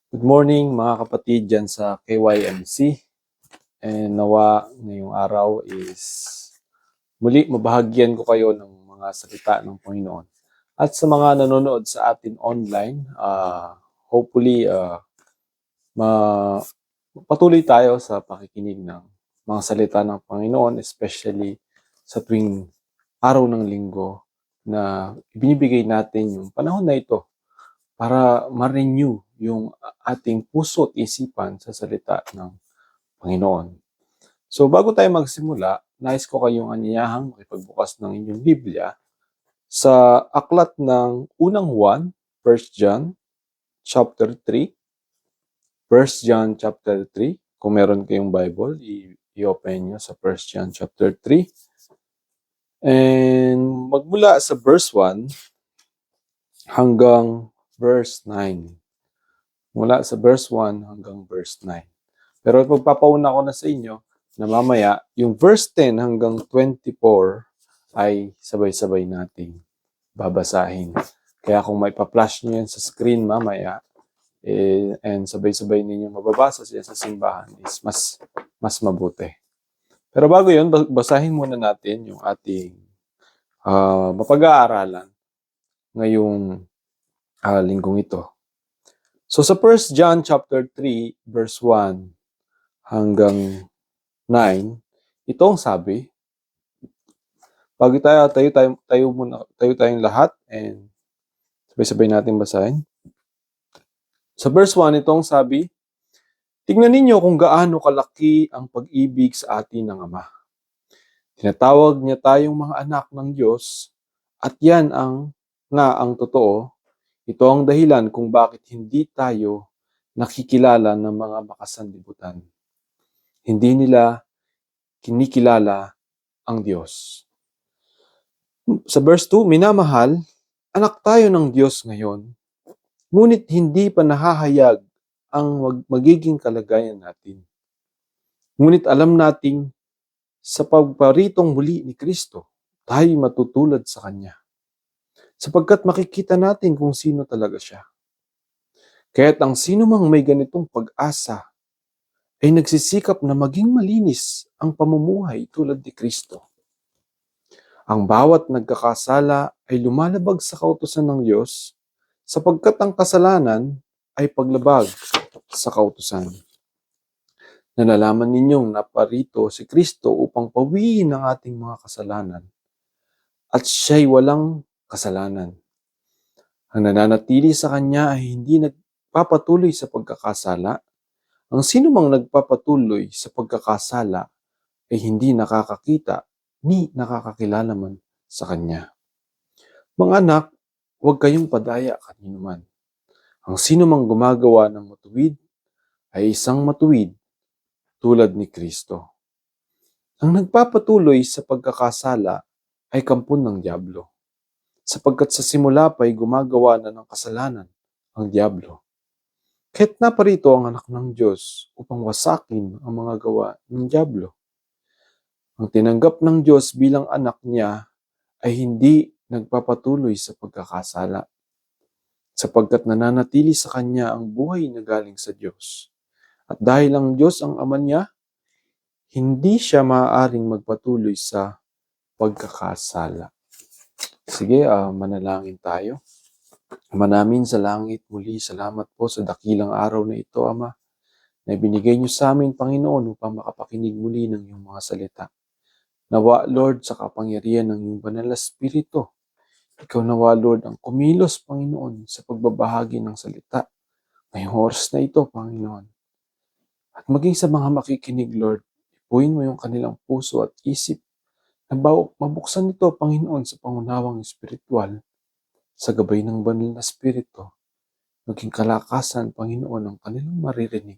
Good morning mga kapatid dyan sa KYMC. And nawa ngayong araw is muli mabahagyan ko kayo ng mga salita ng Panginoon. At sa mga nanonood sa atin online, hopefully patuloy tayo sa pakikinig ng mga salita ng Panginoon, especially sa tuwing araw ng linggo na ibinibigay natin yung panahon na ito para ma-renew yung ating puso at isipan sa salita ng Panginoon. So bago tayo magsimula, nais ko kayong anyayahang makipagbukas ng inyong Biblia sa aklat ng unang Juan, 1 John chapter 3. 1 John chapter 3. Kung meron kayong Bible, i-open nyo sa 1 John chapter 3. And magmula sa verse 1 hanggang verse 9. Mula sa verse 1 hanggang verse 9. Pero pagpapauna ko na sa inyo na mamaya, yung verse 10 hanggang 24 ay sabay-sabay nating babasahin. Kaya kung may pa-flash nyo yan sa screen mamaya, and sabay-sabay ninyo mababasa siya sa simbahan, is mas mabuti. Pero bago yun, basahin muna natin yung ating mapag-aaralan ngayong linggong ito. So sa 1 John chapter 3 verse 1 hanggang 9, itong sabi, tayo tayong lahat and sabay-sabay natin basahin. Sa verse 1, itong sabi, tingnan ninyo kung gaano kalaki ang pag-ibig sa atin ng Ama. Tinatawag niya tayong mga anak ng Diyos at yan ang totoo. Ito ang dahilan kung bakit hindi tayo nakikilala ng mga makasanlibutan. Hindi nila kinikilala ang Diyos. Sa verse 2, minamahal, anak tayo ng Diyos ngayon, ngunit hindi pa nahahayag ang magiging kalagayan natin. Ngunit alam nating sa pagparitong muli ni Kristo, tayo matutulad sa Kanya. Sapagkat makikita natin kung sino talaga siya. Kaya't ang sino mang may ganitong pag-asa ay nagsisikap na maging malinis ang pamumuhay tulad ni Kristo. Ang bawat nagkakasala ay lumalabag sa kautusan ng Diyos sapagkat ang kasalanan ay paglabag sa kautusan. Nalalaman ninyong naparito si Kristo upang pawiin ang ating mga kasalanan at siya'y walang kasalanan. Ang nananatili sa Kanya ay hindi nagpapatuloy sa pagkakasala. Ang sino mang nagpapatuloy sa pagkakasala ay hindi nakakakita ni nakakakilala man sa Kanya. Mga anak, huwag kayong padaya kanino man. Ang sino mang gumagawa ng matuwid ay isang matuwid tulad ni Kristo. Ang nagpapatuloy sa pagkakasala ay kampon ng dyablo, sapagkat sa simula pa ay gumagawa na ng kasalanan ang dyablo. Kaya't naparito ang anak ng Diyos upang wasakin ang mga gawa ng dyablo. Ang tinanggap ng Diyos bilang anak niya ay hindi nagpapatuloy sa pagkakasala, sapagkat nananatili sa kanya ang buhay na galing sa Diyos. At dahil ang Diyos ang ama niya, hindi siya maaaring magpatuloy sa pagkakasala. Sige, manalangin tayo. Ama namin sa langit, muli salamat po sa dakilang araw na ito, Ama, na ibinigay niyo sa amin, Panginoon, upang makapakinig muli ng iyong mga salita. Nawa, Lord, sa kapangyarihan ng iyong banal na Espiritu, ikaw nawa, Lord, ang kumilos, Panginoon, sa pagbabahagi ng salita ngayong oras na ito, Panginoon. At maging sa mga makikinig, Lord, ipuin mo yung kanilang puso at isip na mabuksan ito, Panginoon, sa pangunawang espiritual, sa gabay ng banal na Espiritu, maging kalakasan, Panginoon, ang kanilang maririnig.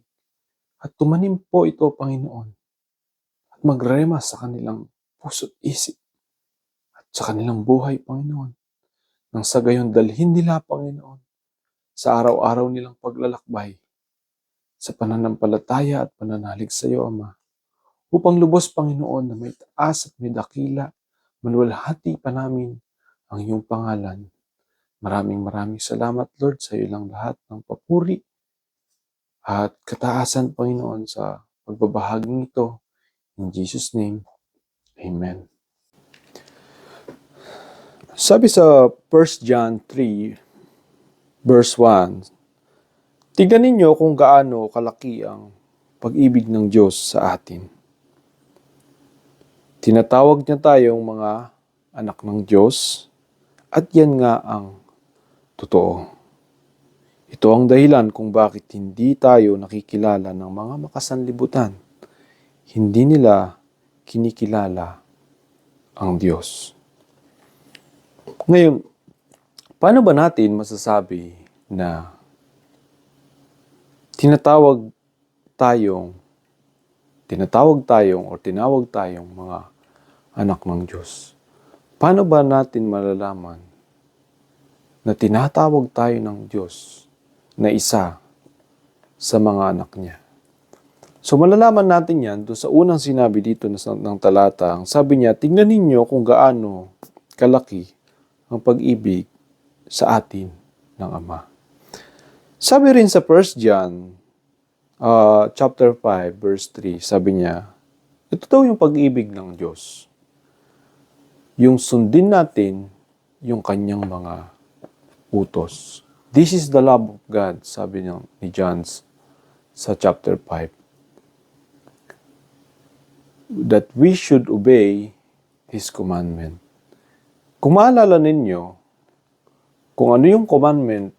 At tumanim po ito, Panginoon, at magrema sa kanilang puso't isip at sa kanilang buhay, Panginoon, nang sa gayon dalhin nila, Panginoon, sa araw-araw nilang paglalakbay, sa pananampalataya at pananalig sa iyo, Ama, upang lubos, Panginoon, na may taas at may dakila, maluwalhati pa namin ang iyong pangalan. Maraming salamat, Lord, sa iyo lang lahat ng papuri at kataasan, Panginoon, sa pagbabahaging ito. In Jesus' name, Amen. Sabi sa 1 John 3, verse 1, tignan ninyo kung gaano kalaki ang pag-ibig ng Diyos sa atin. Tinatawag niya tayong mga anak ng Diyos at yan nga ang totoo. Ito ang dahilan kung bakit hindi tayo nakikilala ng mga makasanlibutan. Hindi nila kinikilala ang Diyos. Ngayon, paano ba natin masasabi na tinawag tayong mga anak ng Diyos? Paano ba natin malalaman na tinatawag tayo ng Diyos na isa sa mga anak niya? So malalaman natin yan doon sa unang sinabi dito ng talata. Ang sabi niya, tingnan ninyo kung gaano kalaki ang pag-ibig sa atin ng Ama. Sabi rin sa 1 John chapter 5 verse 3, sabi niya, ito daw yung pag-ibig ng Diyos. Yung sundin natin yung kanyang mga utos. This is the love of God, sabi niya ni John sa chapter 5. That we should obey His commandment. Kung maalala ninyo, kung ano yung commandment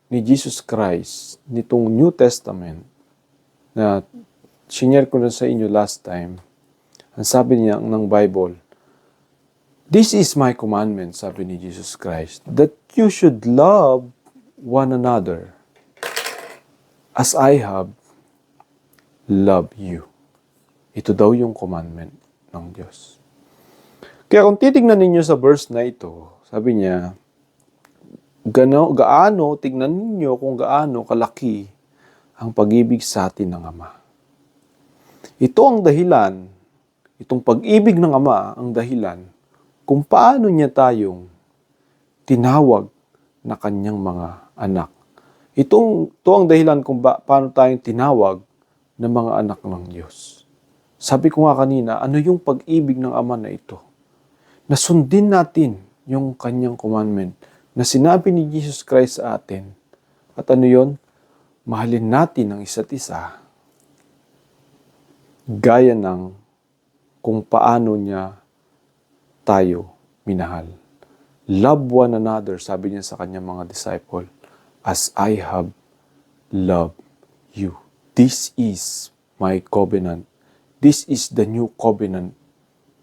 ni Jesus Christ nitong New Testament na sinare ko na sa inyo last time, ang sabi niya ng Bible, this is my commandment, sabi ni Jesus Christ, that you should love one another as I have loved you. Ito daw yung commandment ng Diyos. Kaya kung titignan ninyo sa verse na ito, sabi niya, tignan ninyo kung gaano kalaki ang pag-ibig sa atin ng Ama. Ito ang dahilan, itong pag-ibig ng Ama ang dahilan kung paano niya tayong tinawag na kanyang mga anak. Ito ang dahilan kung paano tayong tinawag na mga anak ng Diyos. Sabi ko nga kanina, ano yung pag-ibig ng Ama na ito? Na sundin natin yung kanyang commandment na sinabi ni Jesus Christ sa atin. At ano yun? Mahalin natin ang isa't isa gaya ng kung paano niya tayo minahal. Love one another, sabi niya sa kanyang mga disciple, as I have loved you. This is my covenant. This is the new covenant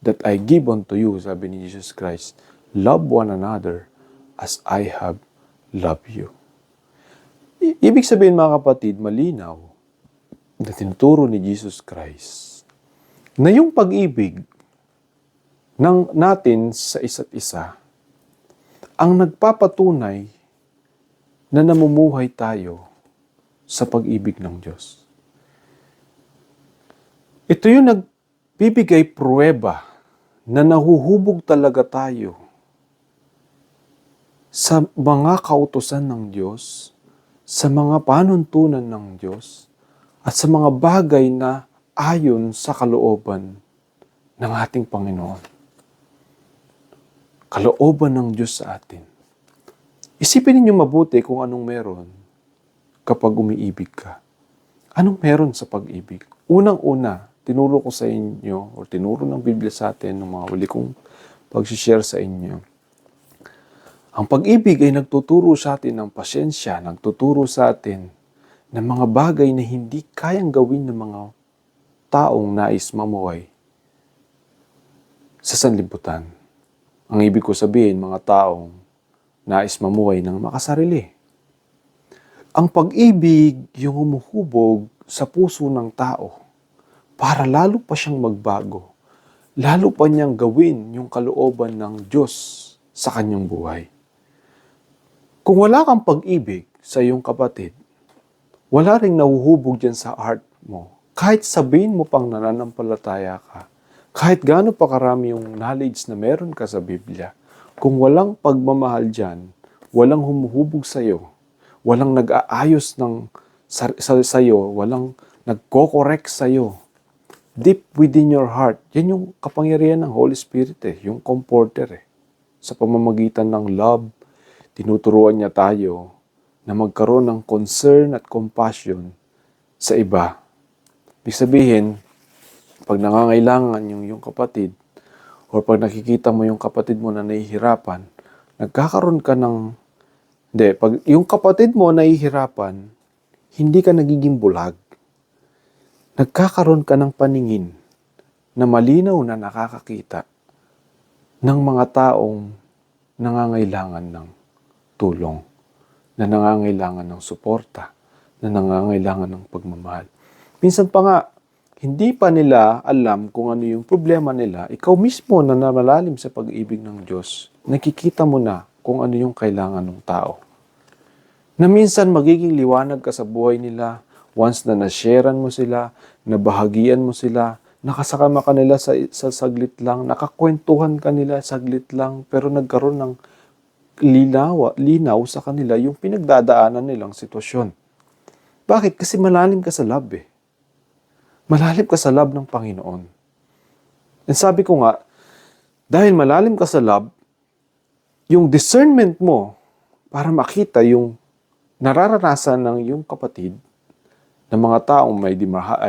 that I give unto you, sabi ni Jesus Christ. Love one another as I have loved you. Ibig sabihin mga kapatid, malinaw na tinuturo ni Jesus Christ na yung pag-ibig natin sa isa't isa ang nagpapatunay na namumuhay tayo sa pag-ibig ng Diyos. Ito yung nagbibigay pruweba na nahuhubog talaga tayo sa mga kautusan ng Diyos, sa mga panuntunan ng Diyos, at sa mga bagay na ayon sa kalooban ng ating Panginoon. Kalooban ng Diyos sa atin. Isipin ninyo mabuti kung anong meron kapag umiibig ka. Anong meron sa pag-ibig? Unang-una, tinuro ko sa inyo, o tinuro ng Biblia sa atin, ng mga huli kong pag-share sa inyo. Ang pag-ibig ay nagtuturo sa atin ng pasyensya, nagtuturo sa atin ng mga bagay na hindi kayang gawin ng mga taong nais mamuhay sa sanlibutan. Ang ibig ko sabihin, mga taong nais mamuhay ng makasarili. Ang pag-ibig yung humuhubog sa puso ng tao para lalo pa siyang magbago, lalo pa niyang gawin yung kalooban ng Diyos sa kanyang buhay. Kung wala kang pag-ibig sa iyong kapatid, wala ring nahuhubog dyan sa heart mo. Kahit sabihin mo pang nananampalataya ka, kahit gaano pa karami yung knowledge na meron ka sa Biblia, kung walang pagmamahal dyan, walang humuhubog sa iyo, walang nag-aayos ng sa'yo, walang nagko-correct sa'yo. Deep within your heart, yan yung kapangyarihan ng Holy Spirit yung comforter Sa pamamagitan ng love, tinuturuan niya tayo na magkaroon ng concern at compassion sa iba. Ibig sabihin, pag nangangailangan yung kapatid, o pag nakikita mo yung kapatid mo na nahihirapan, nagkakaroon ka ng, pag yung kapatid mo nahihirapan, hindi ka nagiging bulag. Nagkakaroon ka ng paningin na malinaw na nakakakita ng mga taong nangangailangan ng tulong, na nangangailangan ng suporta, na nangangailangan ng pagmamahal. Minsan pa nga, hindi pa nila alam kung ano yung problema nila. Ikaw mismo na namalalim sa pag-ibig ng Diyos, nakikita mo na kung ano yung kailangan ng tao. Na minsan magiging liwanag ka sa buhay nila once na nasharean mo sila, nabahagian mo sila, nakasakama ka nila sa saglit lang, nakakwentuhan ka nila saglit lang, pero nagkaroon ng linaw sa kanila yung pinagdadaanan nilang sitwasyon. Bakit? Kasi malalim ka sa love Malalim ka sa love ng Panginoon. And sabi ko nga, dahil malalim ka sa love, yung discernment mo para makita yung nararanasan ng yung kapatid ng mga taong may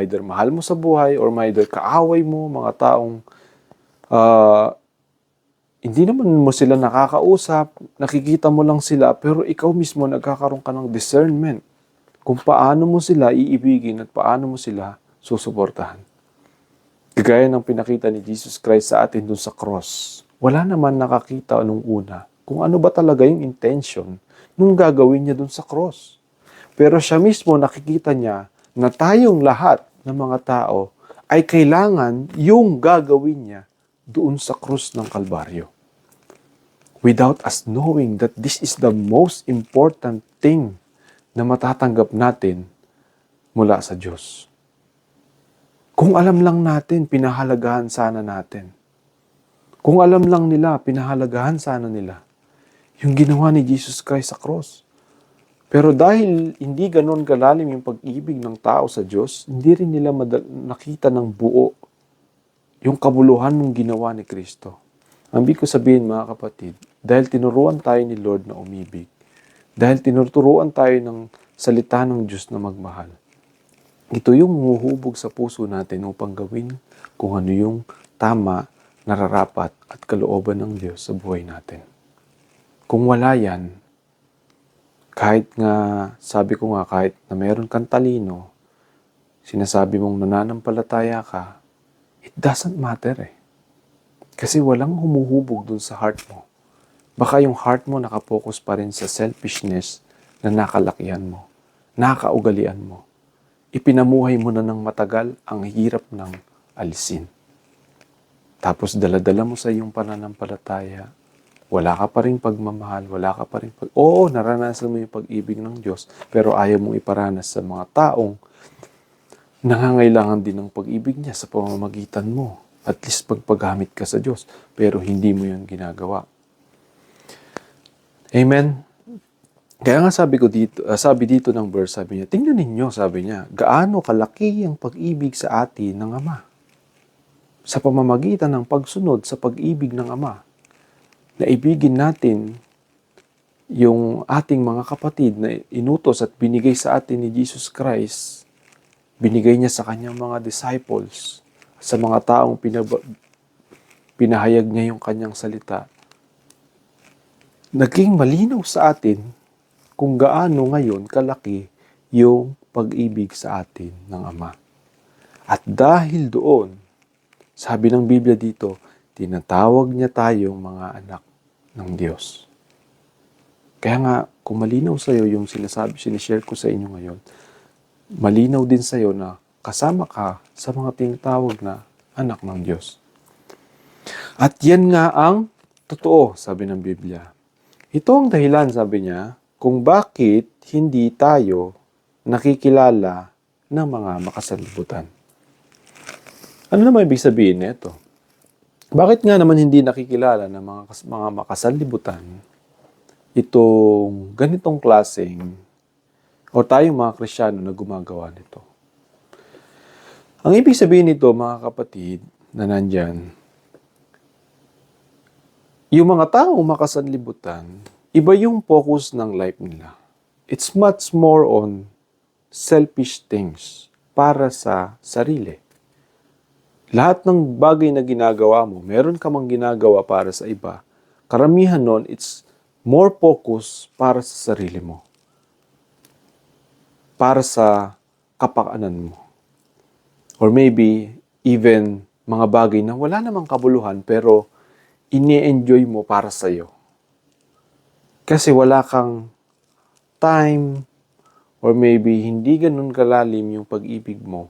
either mahal mo sa buhay or may either kaaway mo, mga taong hindi naman mo sila nakakausap, nakikita mo lang sila, pero ikaw mismo nagkakaroon ka ng discernment kung paano mo sila iibigin at paano mo sila susuportahan. Kagaya ng pinakita ni Jesus Christ sa atin dun sa cross. Wala naman nakakita nung una kung ano ba talaga yung intention nung gagawin niya dun sa cross. Pero siya mismo nakikita niya na tayong lahat ng mga tao ay kailangan yung gagawin niya doon sa krus ng Kalbaryo. Without us knowing that this is the most important thing na matatanggap natin mula sa Diyos. Kung alam lang natin, pinahalagahan sana natin. Kung alam lang nila, pinahalagahan sana nila yung ginawa ni Jesus Christ sa cross. Pero dahil hindi ganon kalalim yung pag-ibig ng tao sa Diyos, hindi rin nila nakita ng buo yung kabuluhan ng ginawa ni Kristo. Ang ibig ko sabihin mga kapatid, dahil tinuruan tayo ni Lord na umibig, dahil tinuturuan tayo ng salita ng Diyos na magmahal, ito yung humuhubog sa puso natin upang gawin kung ano yung tama, nararapat at kalooban ng Diyos sa buhay natin. Kung wala yan, kahit nga, sabi ko nga, kahit na meron kang talino, sinasabi mong nananampalataya ka, it doesn't matter Kasi walang humuhubog dun sa heart mo. Baka yung heart mo nakapokus pa rin sa selfishness na nakalakihan mo, nakaugalian mo. Ipinamuhay mo na ng matagal, ang hirap ng alisin. Tapos daladala mo sa iyong pananampalataya, wala ka pa rin pagmamahal, wala ka pa rin Oo, naranasan mo yung pag-ibig ng Diyos, pero ayaw mong iparanas sa mga taong nangangailangan din ng pag-ibig niya sa pamamagitan mo. At least pagpagamit ka sa Diyos, pero hindi mo yun ginagawa. Amen? Kaya nga sabi dito ng verse, sabi niya, tingnan ninyo, sabi niya, gaano kalaki ang pag-ibig sa atin ng Ama. Sa pamamagitan ng pagsunod sa pag-ibig ng Ama, na ibigin natin yung ating mga kapatid na inutos at binigay sa atin ni Jesus Christ, binigay niya sa kanyang mga disciples, sa mga taong pinahayag niya yung kanyang salita. Naging malinaw sa atin kung gaano ngayon kalaki yung pag-ibig sa atin ng Ama. At dahil doon, sabi ng Biblia dito, tinatawag niya tayong mga anak ng Diyos. Kaya nga, kung malinaw sa iyo yung sinishare ko sa inyo ngayon, malinaw din sa iyo na kasama ka sa mga tinatawag na anak ng Diyos. At yan nga ang totoo, sabi ng Biblia. Ito ang dahilan, sabi niya, kung bakit hindi tayo nakikilala ng mga makasanlibutan. Ano naman ibig sabihin nito? Bakit nga naman hindi nakikilala ng mga makasanlibutan itong ganitong klaseng O tayong mga Kristiyano na gumagawa nito. Ang ibig sabihin nito, mga kapatid, na nandyan, yung mga taong makasanlibutan, iba yung focus ng life nila. It's much more on selfish things para sa sarili. Lahat ng bagay na ginagawa mo, meron ka mang ginagawa para sa iba. Karamihan nun, it's more focus para sa sarili mo. Para sa kapakanan mo. Or maybe, even mga bagay na wala namang kabuluhan pero ini-enjoy mo para sa'yo. Kasi wala kang time or maybe hindi ganun kalalim yung pag-ibig mo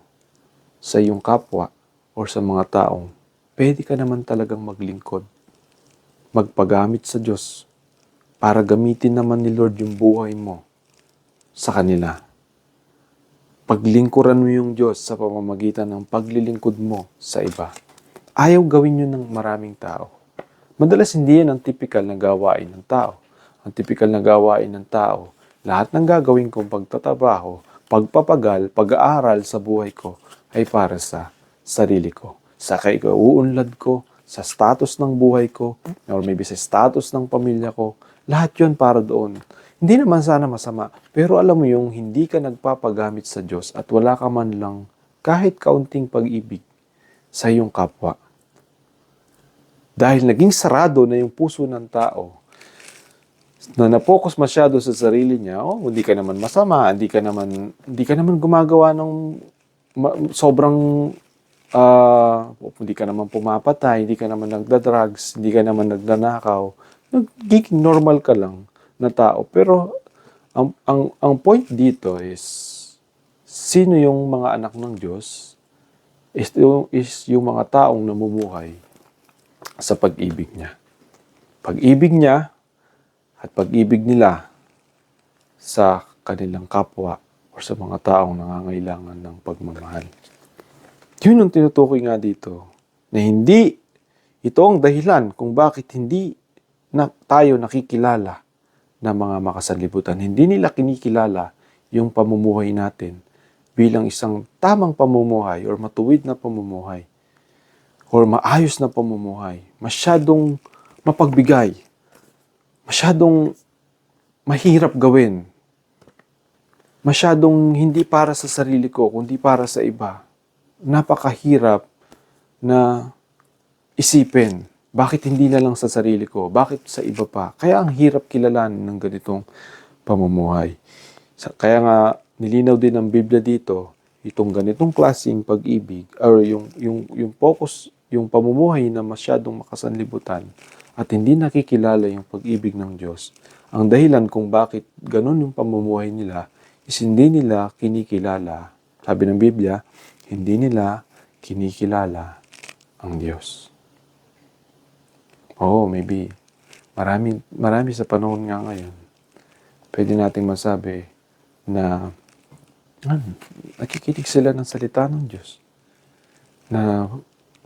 sa iyong kapwa or sa mga taong pwede ka naman talagang maglingkod. Magpagamit sa Diyos para gamitin naman ni Lord yung buhay mo sa kanila. Paglingkuran mo yung Diyos sa pamamagitan ng paglilingkod mo sa iba. Ayaw gawin yun ng maraming tao. Madalas hindi yan ang typical na gawain ng tao. Ang typical na gawain ng tao, lahat ng gagawin kong pagtatrabaho, pagpapagal, pag-aaral sa buhay ko ay para sa sarili ko. Sa kauunlad ko, sa status ng buhay ko, or maybe sa status ng pamilya ko, lahat yun para doon. Hindi naman sana masama, pero alam mo yung hindi ka nagpapagamit sa Diyos at wala ka man lang kahit kaunting pag-ibig sa iyong kapwa. Dahil naging sarado na yung puso ng tao, na na-focus masyado sa sarili niya, hindi ka naman masama, hindi ka naman gumagawa ng sobrang hindi ka naman pumapatay, hindi ka naman nagda-drugs, hindi ka naman nagnanakaw, nagiging normal ka lang na tao. Pero ang point dito is sino yung mga anak ng Diyos is yung mga taong namumuhay sa pag-ibig niya. Pag-ibig niya at pag-ibig nila sa kanilang kapwa o sa mga taong nangangailangan ng pagmamahal. Yun ang tinutukoy nga dito, na hindi ito ang dahilan kung bakit hindi na tayo nakikilala ng mga makasanlibutan. Hindi nila kinikilala yung pamumuhay natin bilang isang tamang pamumuhay or matuwid na pamumuhay or maayos na pamumuhay. Masyadong mapagbigay. Masyadong mahirap gawin. Masyadong hindi para sa sarili ko, kundi para sa iba. Napakahirap na isipin. Bakit hindi na lang sa sarili ko? Bakit sa iba pa? Kaya ang hirap kilalanin ng ganitong pamumuhay. Kaya nga, nilinaw din ng Biblia dito, itong ganitong klaseng pag-ibig, or yung focus, yung pamumuhay na masyadong makasanlibutan, at hindi nakikilala yung pag-ibig ng Diyos. Ang dahilan kung bakit ganun yung pamumuhay nila, is hindi nila kinikilala. Sabi ng Biblia, hindi nila kinikilala ang Diyos. Maybe. Marami sa panahon nga ngayon. Pwede nating masabi na nakikinig sila ng salita ng Diyos. Na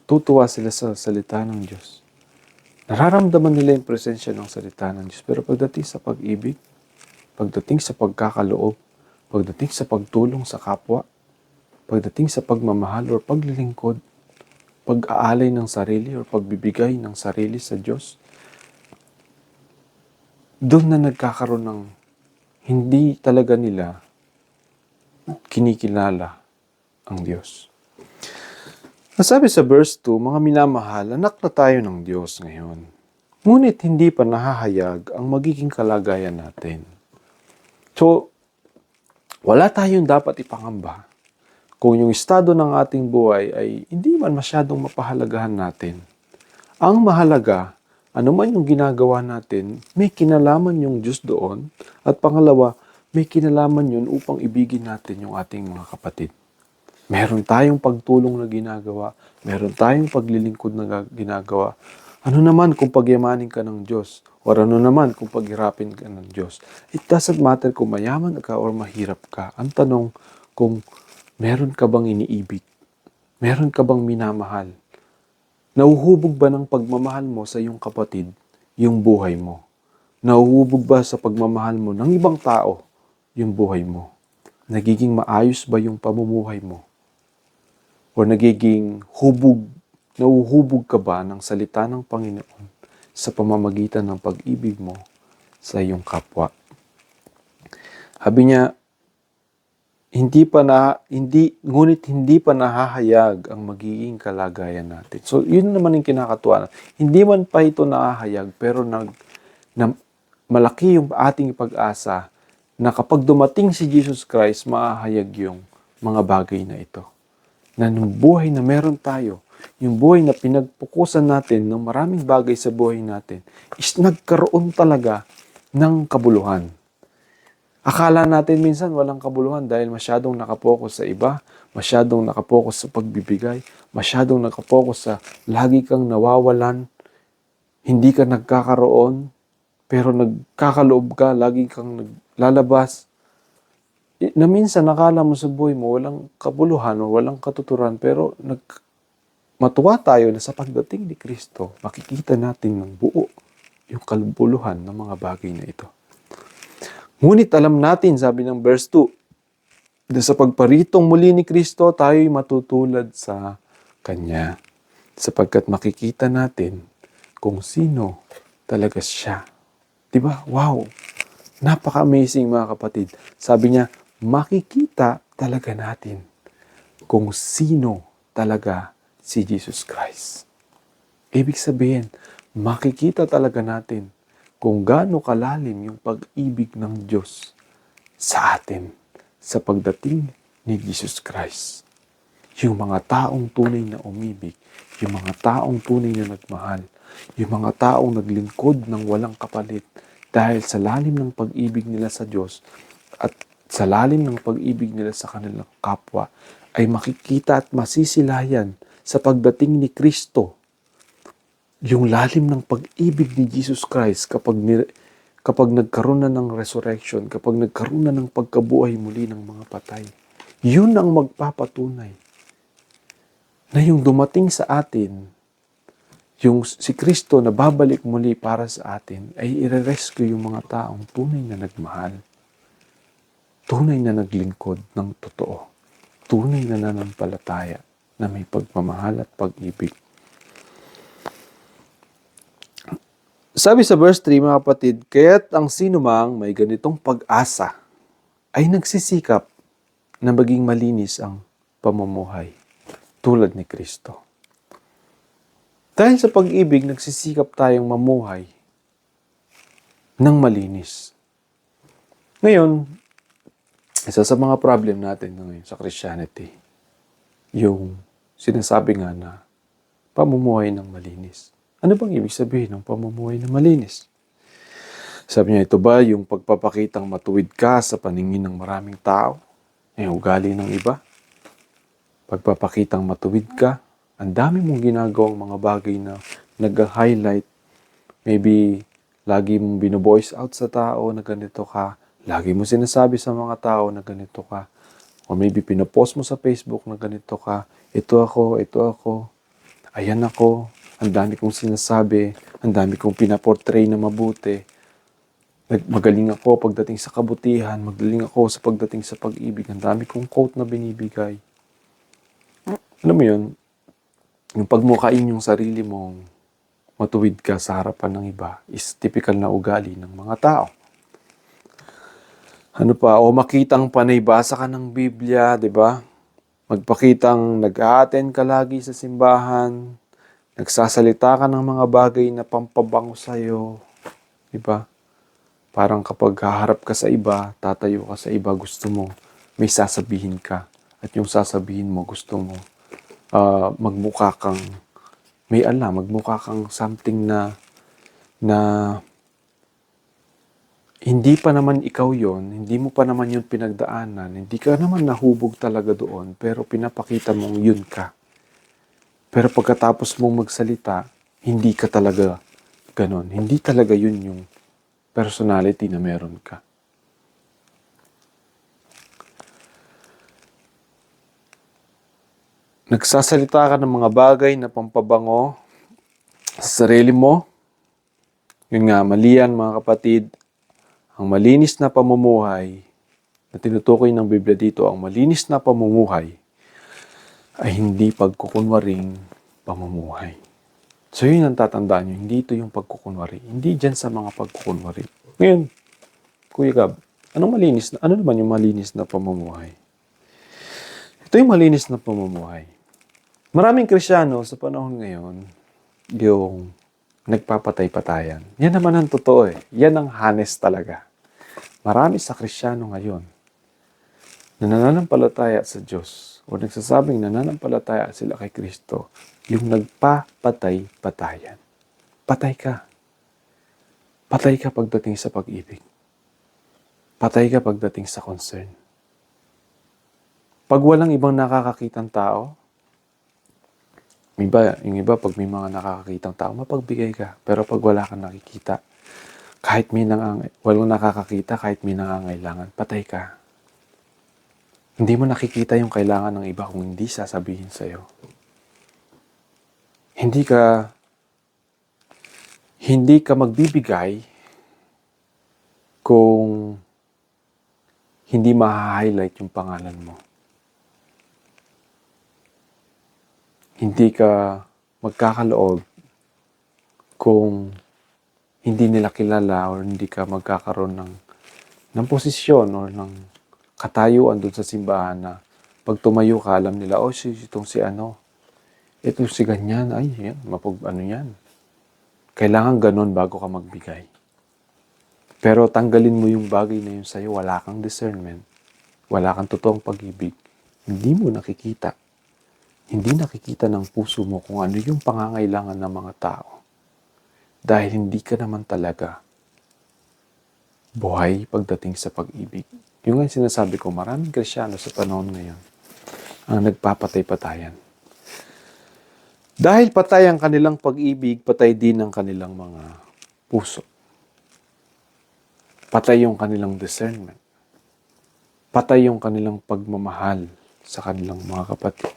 tutuwa sila sa salita ng Diyos. Nararamdaman nila yung presensya ng salita ng Diyos. Pero pagdating sa pag-ibig, pagdating sa pagkakaloob, pagdating sa pagtulong sa kapwa, pagdating sa pagmamahal o paglilingkod, pag-aalay ng sarili o pagbibigay ng sarili sa Diyos, doon na nagkakaroon ng hindi talaga nila kinikilala ang Diyos. Nasabi sa verse 2, mga minamahal, anak na tayo ng Diyos ngayon. Ngunit hindi pa nahahayag ang magiging kalagayan natin. So, wala tayong dapat ipangamba kung yung estado ng ating buhay ay hindi man masyadong mapahalagahan natin. Ang mahalaga, ano man yung ginagawa natin, may kinalaman yung Diyos doon. At pangalawa, may kinalaman yun upang ibigin natin yung ating mga kapatid. Meron tayong pagtulong na ginagawa. Meron tayong paglilingkod na ginagawa. Ano naman kung pagyamanin ka ng Diyos? O ano naman kung paghirapin ka ng Diyos? It doesn't matter kung mayaman ka or mahirap ka. Ang tanong kung meron ka bang iniibig? Meron ka bang minamahal? Nauhubog ba ng pagmamahal mo sa iyong kapatid yung buhay mo? Nauhubog ba sa pagmamahal mo ng ibang tao yung buhay mo? Nagiging maayos ba yung pamumuhay mo? O nagiging nahuhubog ka ba ng salita ng Panginoon sa pamamagitan ng pag-ibig mo sa iyong kapwa? Sabi niya, ngunit hindi pa nahahayag ang magiging kalagayan natin. So, yun naman yung kinakatuwa. Hindi man pa ito nahahayag, pero malaki yung ating pag-asa na kapag dumating si Jesus Christ, mahahayag yung mga bagay na ito. Na yung buhay na meron tayo, yung buhay na pinagpukusan natin ng maraming bagay sa buhay natin, is nagkaroon talaga ng kabuluhan. Akala natin minsan walang kabuluhan dahil masyadong nakapokus sa iba, masyadong nakapokus sa pagbibigay, masyadong nakapokus sa lagi kang nawawalan, hindi ka nagkakaroon, pero nagkakaloob ka, lagi kang naglalabas. Na minsan nakala mo sa buhay mo walang kabuluhan o walang katuturan, pero matuwa tayo na sa pagdating ni Kristo, makikita natin ng buo yung kabuluhan ng mga bagay na ito. Ngunit alam natin, sabi ng verse 2, na sa pagparitong muli ni Kristo, tayo'y matutulad sa Kanya. Sapagkat makikita natin kung sino talaga siya. Diba? Wow! Napaka-amazing mga kapatid. Sabi niya, makikita talaga natin kung sino talaga si Jesus Christ. Ibig sabihin, makikita talaga natin kung gaano kalalim yung pag-ibig ng Diyos sa atin sa pagdating ni Jesus Christ. Yung mga taong tunay na umibig, yung mga taong tunay na nagmahal, yung mga taong naglingkod ng walang kapalit dahil sa lalim ng pag-ibig nila sa Diyos at sa lalim ng pag-ibig nila sa kanilang kapwa ay makikita at masisilayan sa pagdating ni Kristo. Yung lalim ng pag-ibig ni Jesus Christ kapag nagkaroon na ng resurrection, kapag nagkaroon na ng pagkabuhay muli ng mga patay. Yun ang magpapatunay na yung dumating sa atin, yung si Kristo na babalik muli para sa atin, ay i-rescue yung mga taong tunay na nagmahal, tunay na naglingkod ng totoo, tunay na nanampalataya na may pagmamahal at pag-ibig. Sabi sa verse 3, mga kapatid, kaya't ang sinumang may ganitong pag-asa ay nagsisikap na maging malinis ang pamumuhay tulad ni Kristo. Dahil sa pag-ibig, nagsisikap tayong mamuhay ng malinis. Ngayon, isa sa mga problem natin ngayon sa Christianity, yung sinasabi nga na pamumuhay ng malinis. Ano bang ibig sabihin ng pamumuhay na malinis? Sabi niya, ito ba yung pagpapakitang matuwid ka sa paningin ng maraming tao? Yung ugali ng iba? Pagpapakitang matuwid ka? Ang dami mong ginagawang mga bagay na nag-highlight. Maybe lagi mong bino-voice out sa tao na ganito ka. Lagi mo sinasabi sa mga tao na ganito ka. O maybe pinopost mo sa Facebook na ganito ka. Ito ako. Ayan ako. Ang dami kong sinasabi, ang dami kong pinaportray na mabuti. Magaling ako pagdating sa kabutihan, magaling ako sa pagdating sa pag-ibig. Ang dami kong quote na binibigay. Alam mo yun, yung pagmukain yung sarili mong matuwid ka sa harapan ng iba is typical na ugali ng mga tao. Ano pa, o makitang panay basa ka ng Biblia, di ba? Magpakitang nag-a-attend ka lagi sa simbahan, nagsasalita ka ng mga bagay na pampabango sa'yo. Diba? Parang kapag haharap ka sa iba, tatayo ka sa iba, gusto mo, may sasabihin ka. At yung sasabihin mo, gusto mo, magmukha kang something na hindi pa naman ikaw yon, hindi mo pa naman yun pinagdaanan, hindi ka naman nahubog talaga doon, pero pinapakita mong yun ka. Pero pagkatapos mong magsalita, hindi ka talaga ganon. Hindi talaga yun yung personality na meron ka. Nagsasalita ka ng mga bagay na pampabango sa sarili mo. Yun nga, mali yan mga kapatid. Ang malinis na pamumuhay, na tinutukoy ng Biblia dito, ang malinis na pamumuhay, ay hindi pagkukunwaring pamumuhay. So yun ang tatandaan nyo, hindi ito yung pagkukunwari. Hindi dyan sa mga pagkukunwari. Ngayon, Kuya Gab, ano naman yung malinis na pamumuhay? Ito yung malinis na pamumuhay. Maraming Kristiyano sa panahon ngayon, yung nagpapatay-patayan. Yan naman ang totoo eh. Yan ang honest talaga. Marami sa Kristiyano ngayon na nananampalataya sa Diyos o nagsasabing nananampalataya sila kay Kristo, yung nagpapatay-patayan. Patay ka. Patay ka pagdating sa pag-ibig. Patay ka pagdating sa concern. Pag walang ibang nakakakitang tao, yung iba, pag may mga nakakakitang tao, mapagbigay ka. Pero pag wala kang nakikita, walang nakakakita, kahit may nangangailangan, patay ka. Hindi mo nakikita yung kailangan ng iba kung hindi sasabihin sa'yo. Hindi ka magbibigay kung hindi ma-highlight yung pangalan mo. Hindi ka magkakaloob kung hindi nila kilala or hindi ka magkakaroon ng posisyon or ng katayuan doon sa simbahan na pag tumayo ka, alam nila, itong si ano, ito si ganyan, yan, yan. Kailangan ganun bago ka magbigay. Pero tanggalin mo yung bagay na yun sa'yo, wala kang discernment, wala kang totoong pag-ibig, hindi mo nakikita. Hindi nakikita ng puso mo kung ano yung pangangailangan ng mga tao. Dahil hindi ka naman talaga buhay pagdating sa pag-ibig. Yung nga sinasabi ko, maraming Kristiyano sa panahon ngayon ang nagpapatay-patayan. Dahil patay ang kanilang pag-ibig, patay din ang kanilang mga puso. Patay yung kanilang discernment. Patay yung kanilang pagmamahal sa kanilang mga kapatid.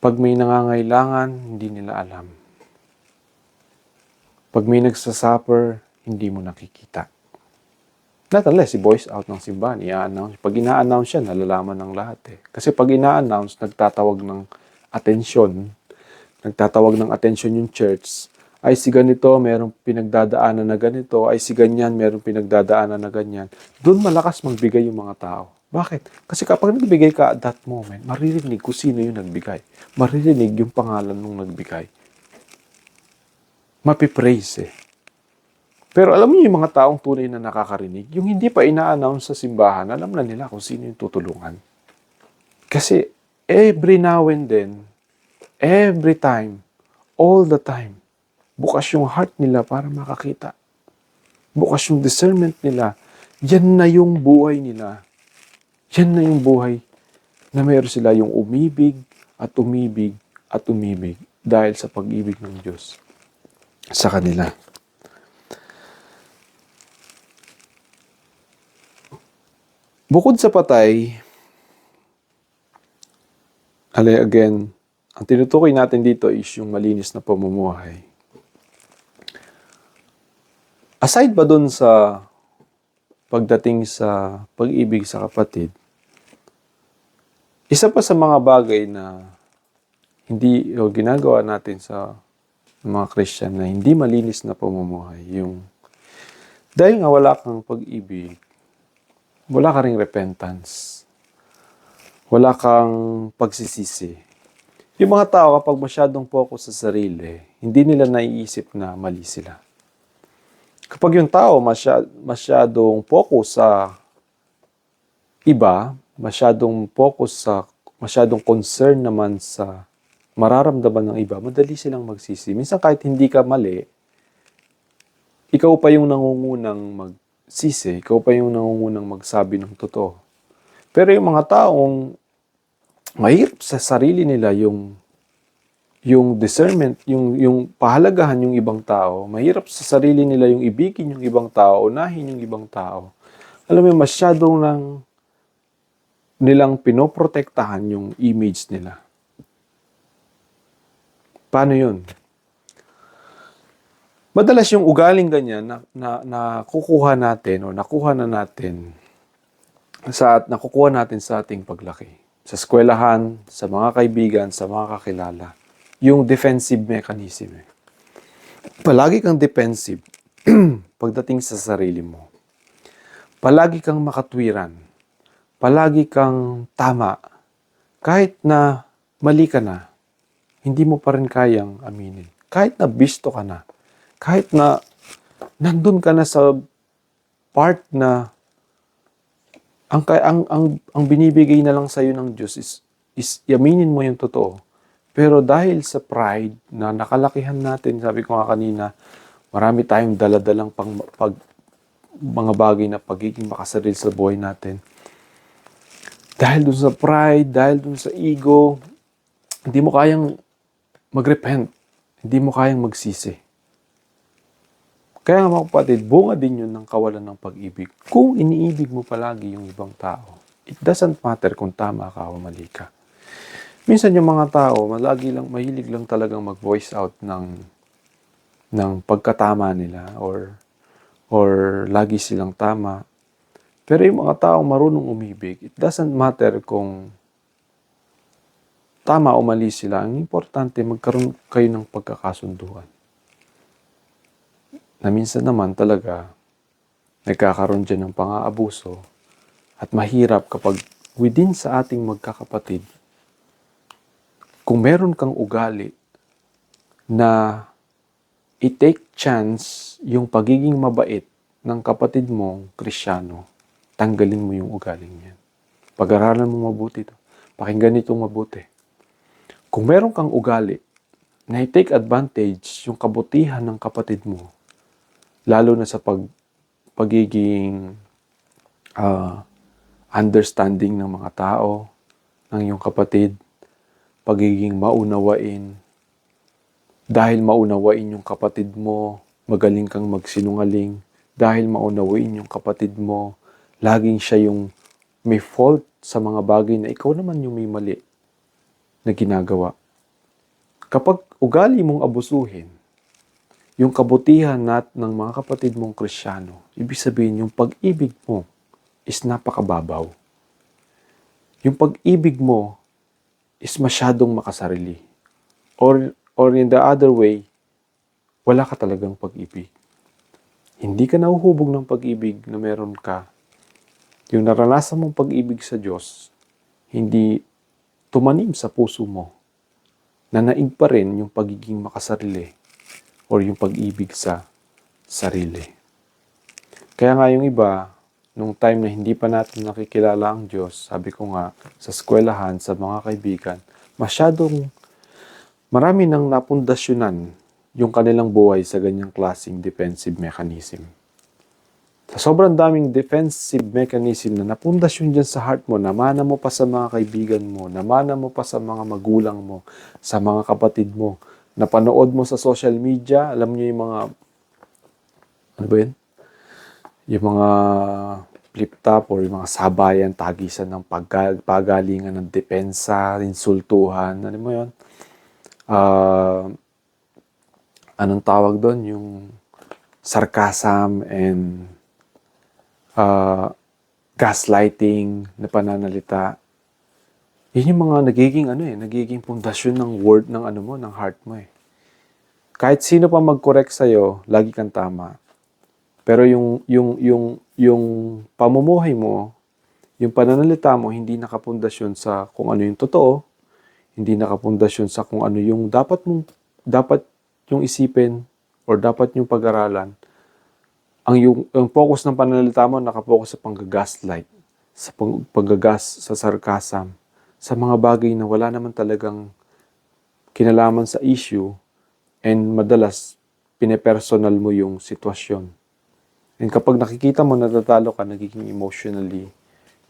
Pag may nangangailangan, hindi nila alam. Pag may nagsasuffer, hindi mo nakikita. Not unless i-voice out ng simbahan, i-announce. Pag ina-announce yan, nalalaman ng lahat eh. Kasi pag ina-announce, nagtatawag ng atensyon yung church. Ay si ganito, merong pinagdadaanan na ganito. Ay si ganyan, merong pinagdadaanan na ganyan. Doon malakas magbigay yung mga tao. Bakit? Kasi kapag nagbigay ka at that moment, maririnig kung sino yung nagbigay. Maririnig yung pangalan nung nagbigay. Mapipraise eh. Pero alam niyo yung mga taong tunay na nakakarinig, yung hindi pa ina-announce sa simbahan, alam na nila kung sino yung tutulungan. Kasi every now and then, every time, all the time, bukas yung heart nila para makakita. Bukas yung discernment nila. Yan na yung buhay nila. Yan na yung buhay na mayroon sila yung umibig at umibig at umibig dahil sa pag-ibig ng Diyos sa kanila. Bukod sa patay, again, ang tinutukoy natin dito is yung malinis na pamumuhay. Aside ba dun sa pagdating sa pag-ibig sa kapatid, isa pa sa mga bagay na ginagawa natin sa mga Christian na hindi malinis na pamumuhay, yung dahil nga wala kang pag-ibig, wala ka ring repentance, wala kang pagsisisi. Yung mga tao kapag masyadong focus sa sarili, hindi nila naiisip na mali sila. Kapag yung tao masyadong focus sa iba, masyadong concern naman sa mararamdaman ng iba, madali silang magsisi. Minsan kahit hindi ka mali, ikaw pa yung nangungunang magsisi, ikaw pa yung nangungunang magsabi ng totoo. Pero yung mga taong mahirap sa sarili nila yung discernment, yung pahalagahan yung ibang tao, mahirap sa sarili nila yung ibigin yung ibang tao, unahin yung ibang tao. Alam mo, masyadong nilang pinoprotektahan yung image nila. Paano yun? Madalas yung ugaling ganyan nakukuha natin o nakuha na natin nakukuha natin sa ating paglaki. Sa eskwelahan, sa mga kaibigan, sa mga kakilala. Yung defensive mechanism. Palagi kang defensive pagdating sa sarili mo. Palagi kang makatwiran. Palagi kang tama. Kahit na mali ka na, hindi mo pa rin kayang aminin. Kahit na bisto ka na. Kahit na nandun ka na sa part na ang binibigay na lang sa iyo ng Diyos is yaminin mo yung totoo. Pero dahil sa pride na nakalakihan natin, sabi ko nga kanina, marami tayong daladalang mga bagay na pagiging makasaril sa buhay natin. Dahil dun sa pride, dahil dun sa ego, hindi mo kayang mag-repent. Hindi mo kayang magsisi. Kaya nga mga kapatid, bunga din yun ng kawalan ng pag-ibig. Kung iniibig mo palagi yung ibang tao, it doesn't matter kung tama ka o mali ka. Minsan yung mga tao, mahilig lang talagang mag-voice out ng pagkatama nila or lagi silang tama. Pero yung mga taong marunong umibig, it doesn't matter kung tama o mali sila. Ang importante, magkaroon kayo ng pagkakasunduan. Na minsan naman talaga nagkakaroon dyan ng pang-aabuso at mahirap kapag within sa ating magkakapatid, kung meron kang ugali na i-take chance yung pagiging mabait ng kapatid mong Kristiyano, tanggalin mo yung ugaling yan. Pag-aralan mo mabuti ito. Pakinggan itong mabuti. Kung meron kang ugali na i-take advantage yung kabutihan ng kapatid mo, lalo na sa pagiging understanding ng mga tao, ng iyong kapatid, pagiging maunawain. Dahil maunawain yung kapatid mo, magaling kang magsinungaling. Dahil maunawain yung kapatid mo, laging siya yung may fault sa mga bagay na ikaw naman yung may mali na ginagawa. Kapag ugali mong abusuhin, yung kabutihan ng mga kapatid mong Kristiyano, ibig sabihin yung pag-ibig mo is napakababaw. Yung pag-ibig mo is masyadong makasarili. Or in the other way, wala ka talagang pag-ibig. Hindi ka nahuhubog ng pag-ibig na meron ka. Yung naranasan mong pag-ibig sa Diyos, hindi tumanim sa puso mo. Nanaig pa rin yung pagiging makasarili or yung pag-ibig sa sarili. Kaya nga yung iba, nung time na hindi pa natin nakikilala ang Diyos, sabi ko nga, sa eskwelahan, sa mga kaibigan, marami nang napundasyonan yung kanilang buhay sa ganyang klaseng defensive mechanism. Sa sobrang daming defensive mechanism na napundasyon dyan sa heart mo, namana mo pa sa mga kaibigan mo, namana mo pa sa mga magulang mo, sa mga kapatid mo, napanood mo sa social media, alam niyo yung mga, ano ba yun? Yung mga flip-top or yung mga sabayan, tagisan ng pagalingan ng depensa, insultuhan, ano mo yun? Anong tawag doon? Yung sarcasm and gaslighting na pananalita. Yun yung mga nagiging pundasyon ng word ng ng heart mo eh. Kahit sino pa mag-correct sa'yo, lagi kang tama. Pero yung pamumuhay mo, yung pananalita mo, hindi nakapundasyon sa kung ano yung totoo, hindi nakapundasyon sa kung ano yung dapat yung isipin or dapat yung pag-aralan. Yung focus ng pananalita mo nakapokus sa pang-gaslight, sa sa sarcasm, sa mga bagay na wala naman talagang kinalaman sa issue and madalas pinepersonal mo yung sitwasyon. And kapag nakikita mo natatalo ka, nagiging emotionally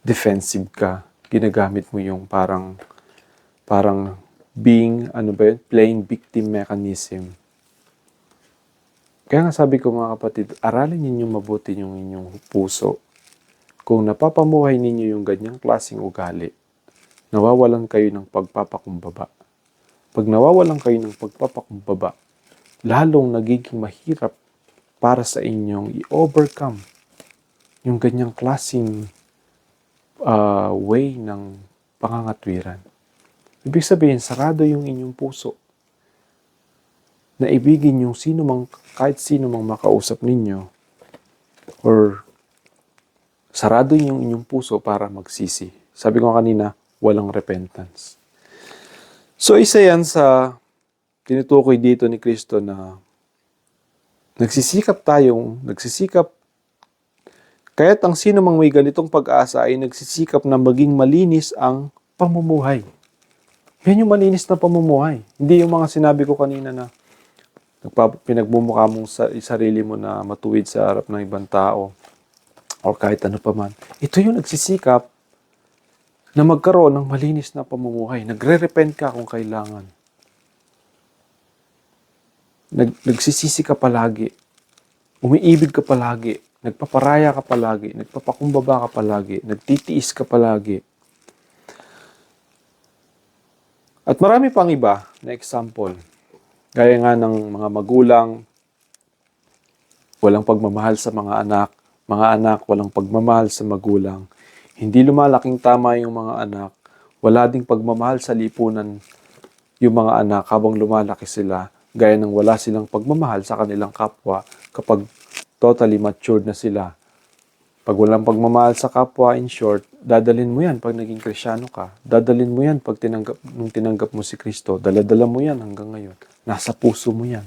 defensive ka. Ginagamit mo yung parang playing victim mechanism. Kaya nga sabi ko mga kapatid, aralin ninyo mabuti yung inyong puso. Kung napapamuhay ninyo yung ganyang klaseng ugali, nawawalan kayo ng pagpapakumbaba. Pag nawawalan kayo ng pagpapakumbaba, lalong nagiging mahirap para sa inyong i-overcome yung ganyang klaseng way ng pangangatwiran. Ibig sabihin, sarado yung inyong puso na ibigin yung kahit sino mang makausap ninyo, or sarado yung inyong puso para magsisi. Sabi ko kanina, walang repentance. So isa yan sa tinutukoy dito ni Kristo na nagsisikap, kaya't ang sino mang may ganitong pag-asa ay nagsisikap na maging malinis ang pamumuhay. Yan yung malinis na pamumuhay. Hindi yung mga sinabi ko kanina na pinagmumukha mong sarili mo na matuwid sa harap ng ibang tao o kahit ano pa man. Ito yung nagsisikap na magkaroon ng malinis na pamumuhay. Nagre-repent ka kung kailangan. Nagsisisi ka palagi. Umiibig ka palagi. Nagpaparaya ka palagi. Nagpapakumbaba ka palagi. Nagtitiis ka palagi. At marami pang iba na example. Gaya nga ng mga magulang, walang pagmamahal sa mga anak. Mga anak, walang pagmamahal sa magulang. Hindi lumalaking tama yung mga anak. Wala ding pagmamahal sa lipunan yung mga anak habang lumalaki sila. Gaya ng wala silang pagmamahal sa kanilang kapwa kapag totally matured na sila. Pag walang pagmamahal sa kapwa, in short, dadalin mo yan pag naging Kristyano ka. Dadalin mo yan pag tinanggap mo si Kristo. Daladala mo yan hanggang ngayon. Nasa puso mo yan.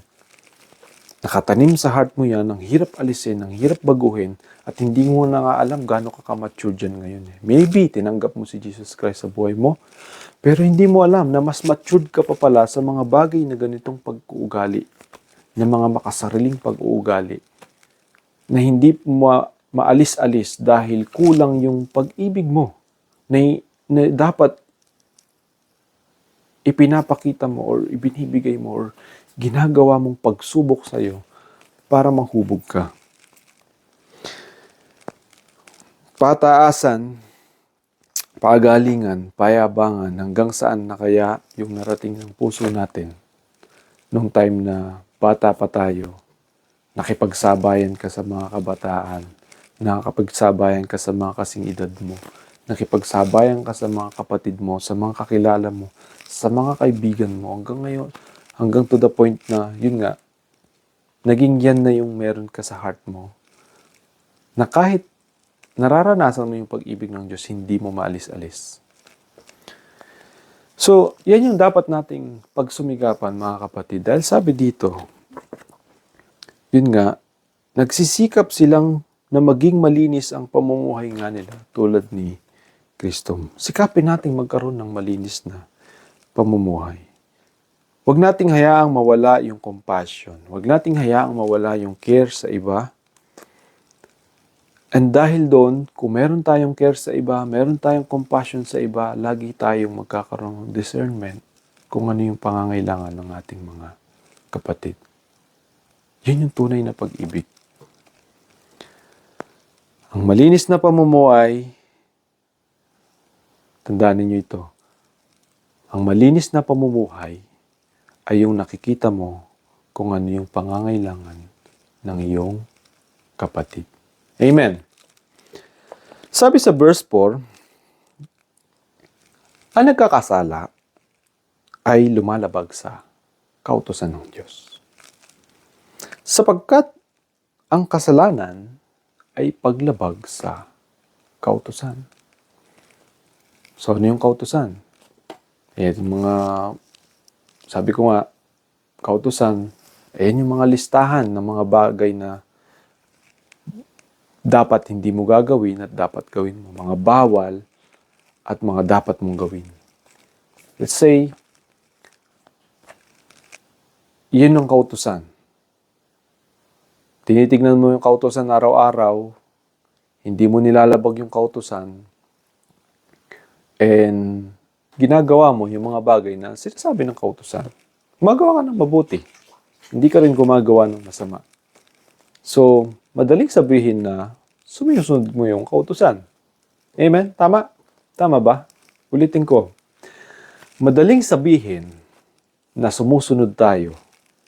Nakatanim sa heart mo yan, ang hirap alisin, ang hirap baguhin, at hindi mo na nga alam gaano ka ka-mature dyan ngayon. Maybe, tinanggap mo si Jesus Christ sa buhay mo, pero hindi mo alam na mas matured ka pa pala sa mga bagay na ganitong pag-uugali, na mga makasariling pag-uugali, na hindi maalis-alis dahil kulang yung pag-ibig mo, na dapat ipinapakita mo or ibinibigay mo or ginagawa mong pagsubok sa'yo para mahubog ka. Pataasan, pagalingan, payabangan, hanggang saan na kaya yung narating ng puso natin nung time na bata pa tayo, nakipagsabayan ka sa mga kabataan, nakakapagsabayan ka sa mga kasing edad mo, nakipagsabayan ka sa mga kapatid mo, sa mga kakilala mo, sa mga kaibigan mo, hanggang ngayon, hanggang to the point na, yun nga, naging yan na yung meron ka sa heart mo, na kahit nararanasan mo yung pag-ibig ng Diyos, hindi mo maalis-alis. So, yan yung dapat nating pagsumigapan, mga kapatid. Dahil sabi dito, yun nga, nagsisikap silang na maging malinis ang pamumuhay nga nila, tulad ni Kristo. Sikapin nating magkaroon ng malinis na pamumuhay. Huwag nating hayaang mawala yung compassion. Huwag nating hayaang mawala yung care sa iba. And dahil doon, kung meron tayong care sa iba, meron tayong compassion sa iba, lagi tayong magkakaroon ng discernment kung ano yung pangangailangan ng ating mga kapatid. Yun yung tunay na pag-ibig. Ang malinis na pamumuhay, tandaan ninyo ito, ang malinis na pamumuhay ay yung nakikita mo kung ano yung pangangailangan ng iyong kapatid. Amen. Sabi sa verse 4, ang nagkakasala ay lumalabag sa kautusan ng Diyos. Sapagkat ang kasalanan ay paglabag sa kautusan. So, ano yung kautusan? Yung mga, sabi ko nga, kautusan, ayan yung mga listahan ng mga bagay na dapat hindi mo gagawin at dapat gawin mo. Mga bawal at mga dapat mong gawin. Let's say, yun ang kautusan. Tinitignan mo yung kautusan araw-araw, hindi mo nilalabag yung kautusan, and ginagawa mo yung mga bagay na sinasabi ng kautusan. Gumagawa ka ng mabuti. Hindi ka rin gumagawa ng masama. So, madaling sabihin na sumusunod mo yung kautusan. Amen? Tama? Tama ba? Ulitin ko. Madaling sabihin na sumusunod tayo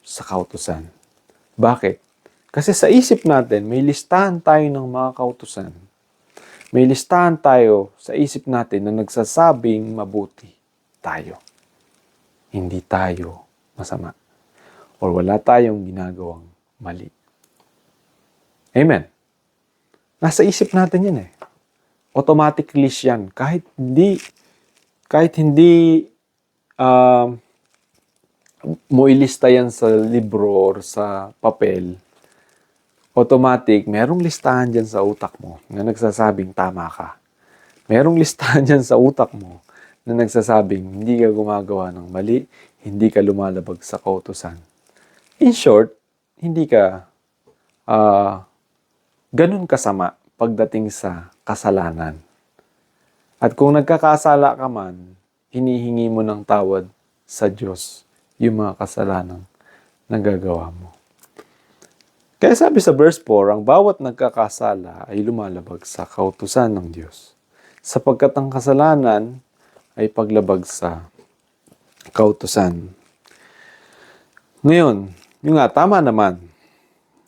sa kautusan. Bakit? Kasi sa isip natin, may listahan tayo ng mga kautusan. May listahan tayo sa isip natin na nagsasabing mabuti tayo. Hindi tayo masama. Or wala tayong ginagawang mali. Amen. Nasa isip natin yan eh. Automatic list yan. Kahit hindi mo ilista yan sa libro or sa papel, automatic, merong listahan dyan sa utak mo na nagsasabing tama ka. Merong listahan dyan sa utak mo na nagsasabing hindi ka gumagawa ng mali, hindi ka lumalabag sa kautusan. In short, hindi ka ganun kasama pagdating sa kasalanan. At kung nagkakasala ka man, hinihingi mo ng tawad sa Diyos yung mga kasalanang nagagawa mo. Kaya sabi sa verse 4, ang bawat nagkakasala ay lumalabag sa kautusan ng Diyos. Sapagkat ang kasalanan ay paglabag sa kautusan. Ngayon, yung nga, tama naman.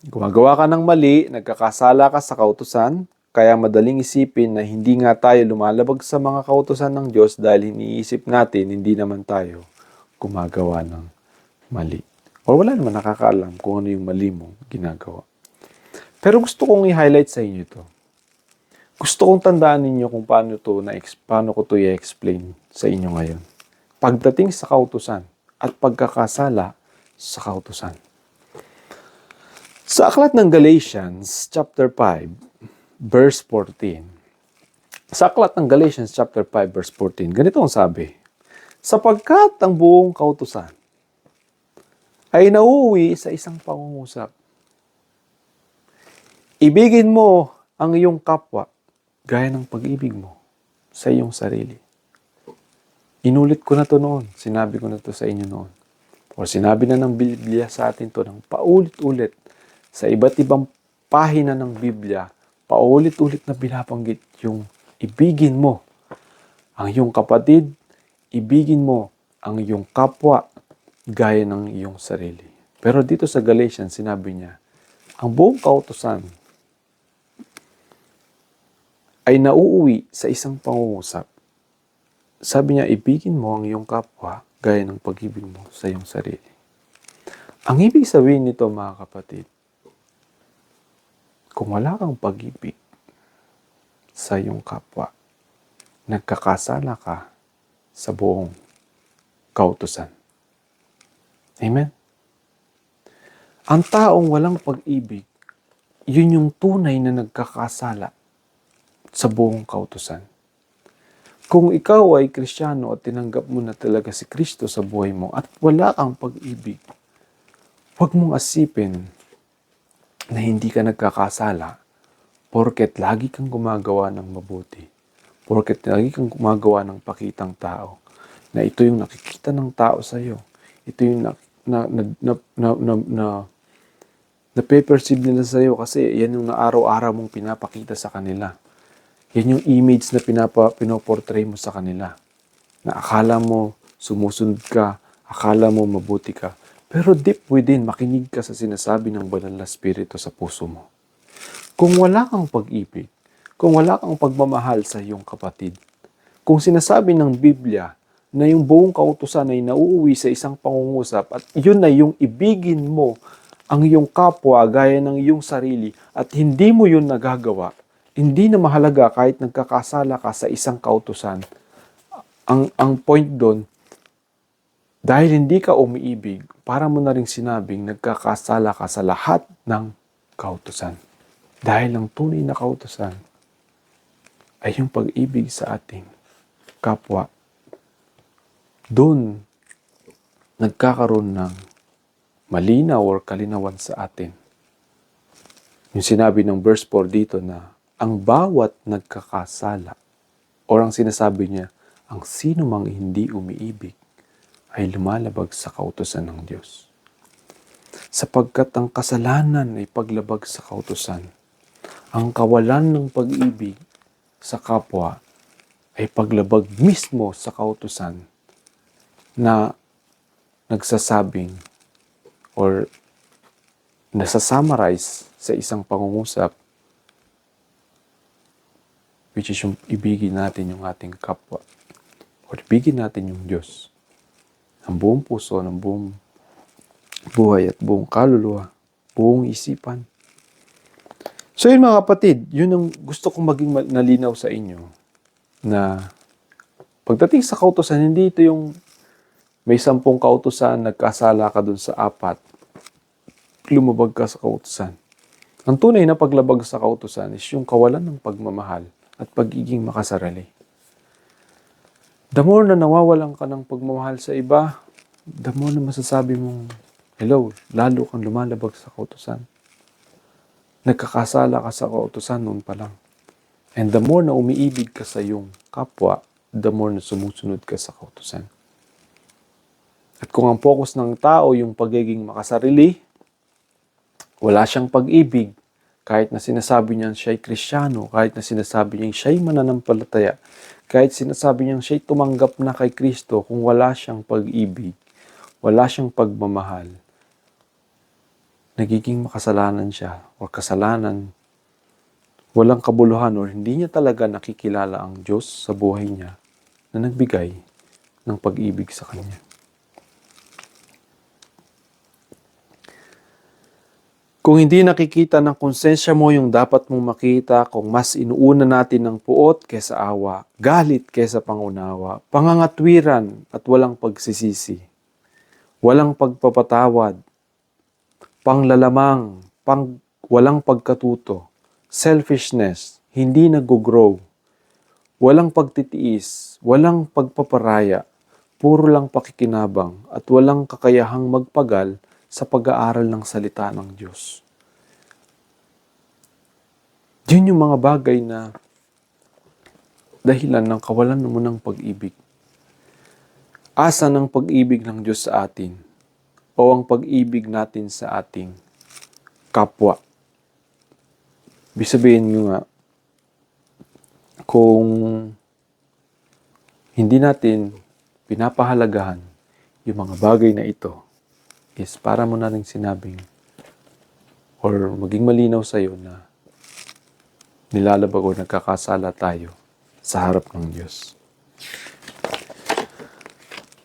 Gumagawa ka ng mali, nagkakasala ka sa kautusan, kaya madaling isipin na hindi nga tayo lumalabag sa mga kautusan ng Diyos dahil iniisip natin hindi naman tayo gumagawa ng mali. O wala naman nakakaalam kung ano yung mali mong ginagawa. Pero gusto kong i-highlight sa inyo ito. Gusto kong tandaan ninyo kung paano ko ito i-explain sa inyo ngayon. Pagdating sa kautusan at pagkakasala sa kautusan. Sa aklat ng Galatians chapter 5 verse 14. Sa aklat ng Galatians chapter 5 verse 14, ganito ang sabi: sapagkat ang buong kautusan ay nauuwi sa isang pangungusap. Ibigin mo ang iyong kapwa gaya ng pag-ibig mo sa iyong sarili. Inulit ko na to noon. Sinabi ko na to sa inyo noon. O sinabi na ng Biblia sa atin to ng paulit-ulit sa iba't ibang pahina ng Biblia, paulit-ulit na binabanggit yung ibigin mo ang iyong kapatid, ibigin mo ang iyong kapwa gaya ng iyong sarili. Pero dito sa Galatians, sinabi niya, ang buong kautusan ay nauuwi sa isang pangungusap. Sabi niya, ibigin mo ang iyong kapwa gaya ng pag-ibig mo sa iyong sarili. Ang ibig sabihin nito, mga kapatid, kung wala kang pag-ibig sa iyong kapwa, nagkakasala ka sa buong kautusan. Amen? Ang taong walang pag-ibig, yun yung tunay na nagkakasala sa buong kautusan. Kung ikaw ay Kristiyano at tinanggap mo na talaga si Kristo sa buhay mo at wala kang pag-ibig, huwag mong asipin na hindi ka nagkakasala porket lagi kang gumagawa ng mabuti, porket lagi kang gumagawa ng pakitang tao, na ito yung nakikita ng tao sa iyo, ito yung na-perceive nila sa iyo kasi yan yung araw-araw mong pinapakita sa kanila. Yan yung image na pinoportray mo sa kanila. Na akala mo sumusunod ka, akala mo mabuti ka. Pero deep within, makinig ka sa sinasabi ng banal na Espiritu sa puso mo. Kung wala kang pag-ibig, kung wala kang pagmamahal sa iyong kapatid, kung sinasabi ng Biblia na yung buong kautusan ay nauuwi sa isang pangungusap at yun ay yung ibigin mo ang iyong kapwa gaya ng iyong sarili at hindi mo yun nagagawa, hindi na mahalaga kahit nagkakasala ka sa isang kautusan. Ang point doon, dahil hindi ka umiibig, para mo na rin sinabing nagkakasala ka sa lahat ng kautusan. Dahil ang tunay na kautusan ay yung pag-ibig sa ating kapwa. Doon nagkakaroon ng malinaw or kalinawan sa atin. Yung sinabi ng verse 4 dito na ang bawat nagkakasala or ang sinasabi niya, ang sino mang hindi umiibig ay lumalabag sa kautusan ng Diyos. Sapagkat ang kasalanan ay paglabag sa kautusan. Ang kawalan ng pag-ibig sa kapwa ay paglabag mismo sa kautusan na nagsasabing or nasa-summarize sa isang pangungusap, which is yung ibigin natin yung ating kapwa or ibigin natin yung Diyos ng buong puso, ng buong buhay at buong kaluluwa, buong isipan. So yun mga kapatid, yun ang gusto kong maging nalinaw sa inyo na pagdating sa kautusan, hindi ito yung may 10 kautusan, nagkasala ka dun sa 4, lumabag ka sa kautusan. Ang tunay na paglabag sa kautusan is yung kawalan ng pagmamahal at pagiging makasarili. The more na nawawalan ka ng pagmamahal sa iba, the more na masasabi mong, hello, lalo kang lumalabag sa kautusan. Nagkakasala ka sa kautusan noon pa lang. And the more na umiibig ka sa iyong kapwa, the more na sumusunod ka sa kautusan. At kung ang focus ng tao yung pagiging makasarili, wala siyang pag-ibig, kahit na sinasabi niya siya'y Kristiyano, kahit na sinasabi niya siya'y mananampalataya, kahit sinasabi niya siya'y tumanggap na kay Kristo, kung wala siyang pag-ibig, wala siyang pagmamahal, nagiging makasalanan siya o kasalanan, walang kabuluhan o hindi niya talaga nakikilala ang Diyos sa buhay niya na nagbigay ng pag-ibig sa Kanya. Kung hindi nakikita ng konsensya mo yung dapat mong makita, kung mas inuuna natin ng puot kaysa awa, galit kaysa pangunawa, pangangatwiran at walang pagsisisi, walang pagpapatawad, panglalamang, walang pagkatuto, selfishness, hindi nag-grow, walang pagtitiis, walang pagpaparaya, puro lang pakikinabang at walang kakayahang magpagal sa pag-aaral ng salita ng Diyos. Yun yung mga bagay na dahilan ng kawalan mo ng pag-ibig. Asa ng pag-ibig ng Diyos sa atin o ang pag-ibig natin sa ating kapwa. Ibig sabihin nyo nga, kung hindi natin pinapahalagahan yung mga bagay na ito, is para mo na rin sinabing or maging malinaw sa iyo na nilalabag o nagkakasala tayo sa harap ng Diyos.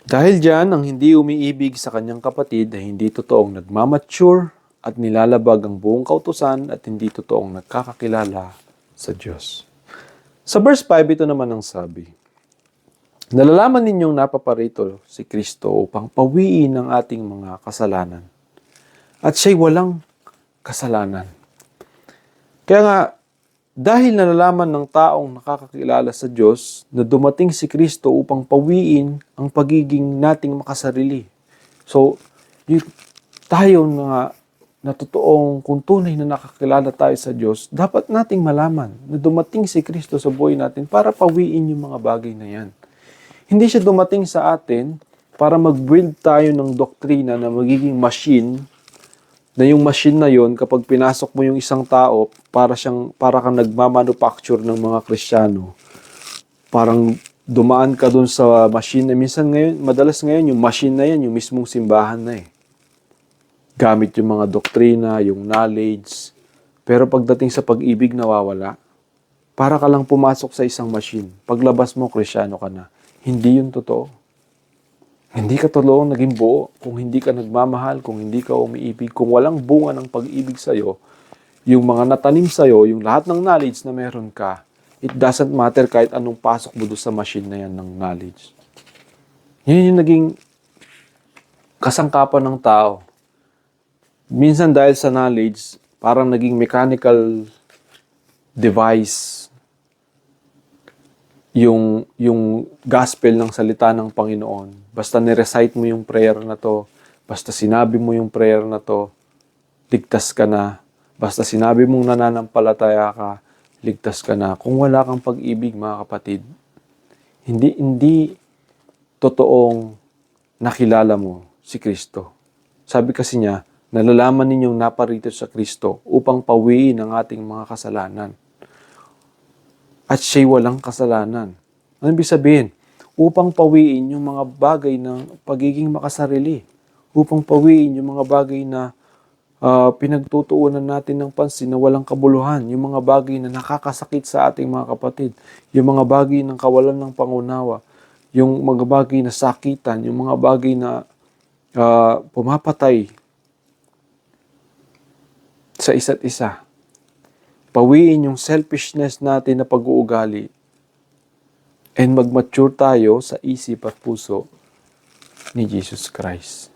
Dahil dyan, ang hindi umiibig sa kanyang kapatid ay hindi totoong nagmamature at nilalabag ang buong kautusan at hindi totoong nagkakakilala sa Diyos. Sa verse 5, ito naman ang sabi, nalalaman ninyong napaparito si Kristo upang pawiin ang ating mga kasalanan. At siya'y walang kasalanan. Kaya nga, dahil nalalaman ng taong nakakakilala sa Diyos na dumating si Kristo upang pawiin ang pagiging nating makasarili. So, tayo na totoong kung tunay na nakakilala tayo sa Diyos, dapat nating malaman na dumating si Kristo sa buhay natin para pawiin yung mga bagay na yan. Hindi siya dumating sa atin para mag-build tayo ng doktrina na magiging machine, na yung machine na yon kapag pinasok mo yung isang tao, para kang nagmamanufacture ng mga Kristiyano. Parang dumaan ka dun sa machine na madalas ngayon yung machine na yan, yung mismong simbahan na eh. Gamit yung mga doktrina, yung knowledge, pero pagdating sa pag-ibig nawawala. Para ka lang pumasok sa isang machine. Paglabas mo, Kristiyano ka na. Hindi yun totoo. Hindi ka totoong naging buo kung hindi ka nagmamahal, kung hindi ka umiibig, kung walang bunga ng pag-ibig sa'yo, yung mga natanim sa'yo, yung lahat ng knowledge na meron ka, it doesn't matter kahit anong pasok mo doon sa machine na yan ng knowledge. Yun yung naging kasangkapan ng tao. Minsan dahil sa knowledge, parang naging mechanical device yung gospel ng salita ng Panginoon. Basta ni-recite mo yung prayer na to, basta sinabi mo yung prayer na to, ligtas ka na. Basta sinabi mong nananampalataya ka, ligtas ka na. Kung wala kang pag-ibig, mga kapatid, hindi totoong nakilala mo si Kristo. Sabi kasi niya, nalalaman ninyong naparito sa Kristo upang pawiin ang ating mga kasalanan. At siya'y walang kasalanan. Ano ibig sabihin? Upang pawiin yung mga bagay ng pagiging makasarili. Upang pawiin yung mga bagay na pinagtutuunan natin ng pansin na walang kabuluhan, yung mga bagay na nakakasakit sa ating mga kapatid, yung mga bagay ng kawalan ng pangunawa, yung mga bagay na sakitan, yung mga bagay na pumapatay sa isa't isa. Pawiin yung selfishness natin na pag-uugali and mag-mature tayo sa isip at puso ni Jesus Christ.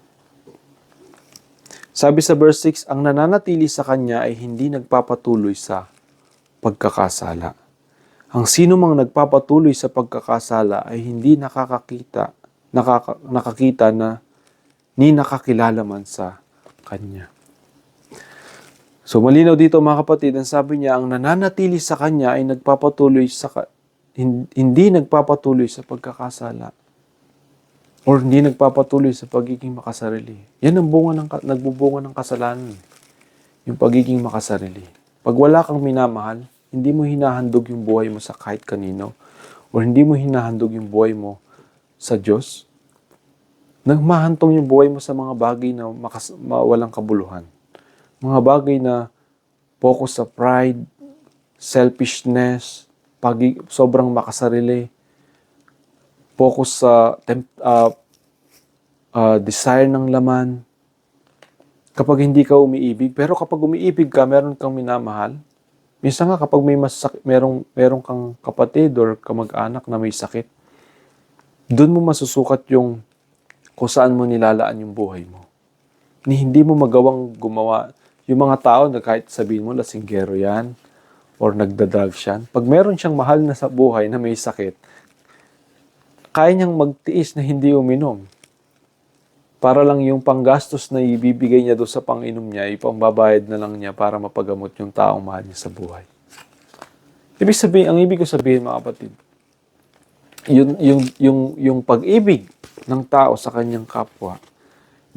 Sabi sa verse 6, ang nananatili sa Kanya ay hindi nagpapatuloy sa pagkakasala. Ang sino mang nagpapatuloy sa pagkakasala ay hindi nakakita na ni nakakilala man sa Kanya. So malinaw dito mga kapatid, ang sabi niya, ang nananatili sa Kanya ay hindi nagpapatuloy sa pagkakasala. Or hindi nagpapatuloy sa pagiging makasarili. Yan ang nagbubunga ng kasalanan. Yung pagiging makasarili. Pag wala kang minamahal, hindi mo hinahandog yung buhay mo sa kahit kanino. Or hindi mo hinahandog yung buhay mo sa Diyos. Nagmahantong yung buhay mo sa mga bagay na walang kabuluhan. Mga bagay na focus sa pride, selfishness, sobrang makasarili, focus sa desire ng laman. Kapag hindi ka umiibig, pero kapag umiibig ka, meron kang minamahal. Minsan nga kapag meron kang kapatid or kamag-anak na may sakit, doon mo masusukat yung kung saan mo nilalaan yung buhay mo. Hindi mo magawang gumawa. Yung mga tao na kahit sabihin mo lasinggero yan or nagdadrugs yan, pag meron siyang mahal na sa buhay na may sakit, kaya niyang magtiis na hindi uminom. Para lang yung panggastos na ibibigay niya doon sa panginom niya, ipambabayad na lang niya para mapagamot yung taong mahal niya sa buhay. Ang ibig ko sabihin mga kapatid, yung pag-ibig ng tao sa kanyang kapwa,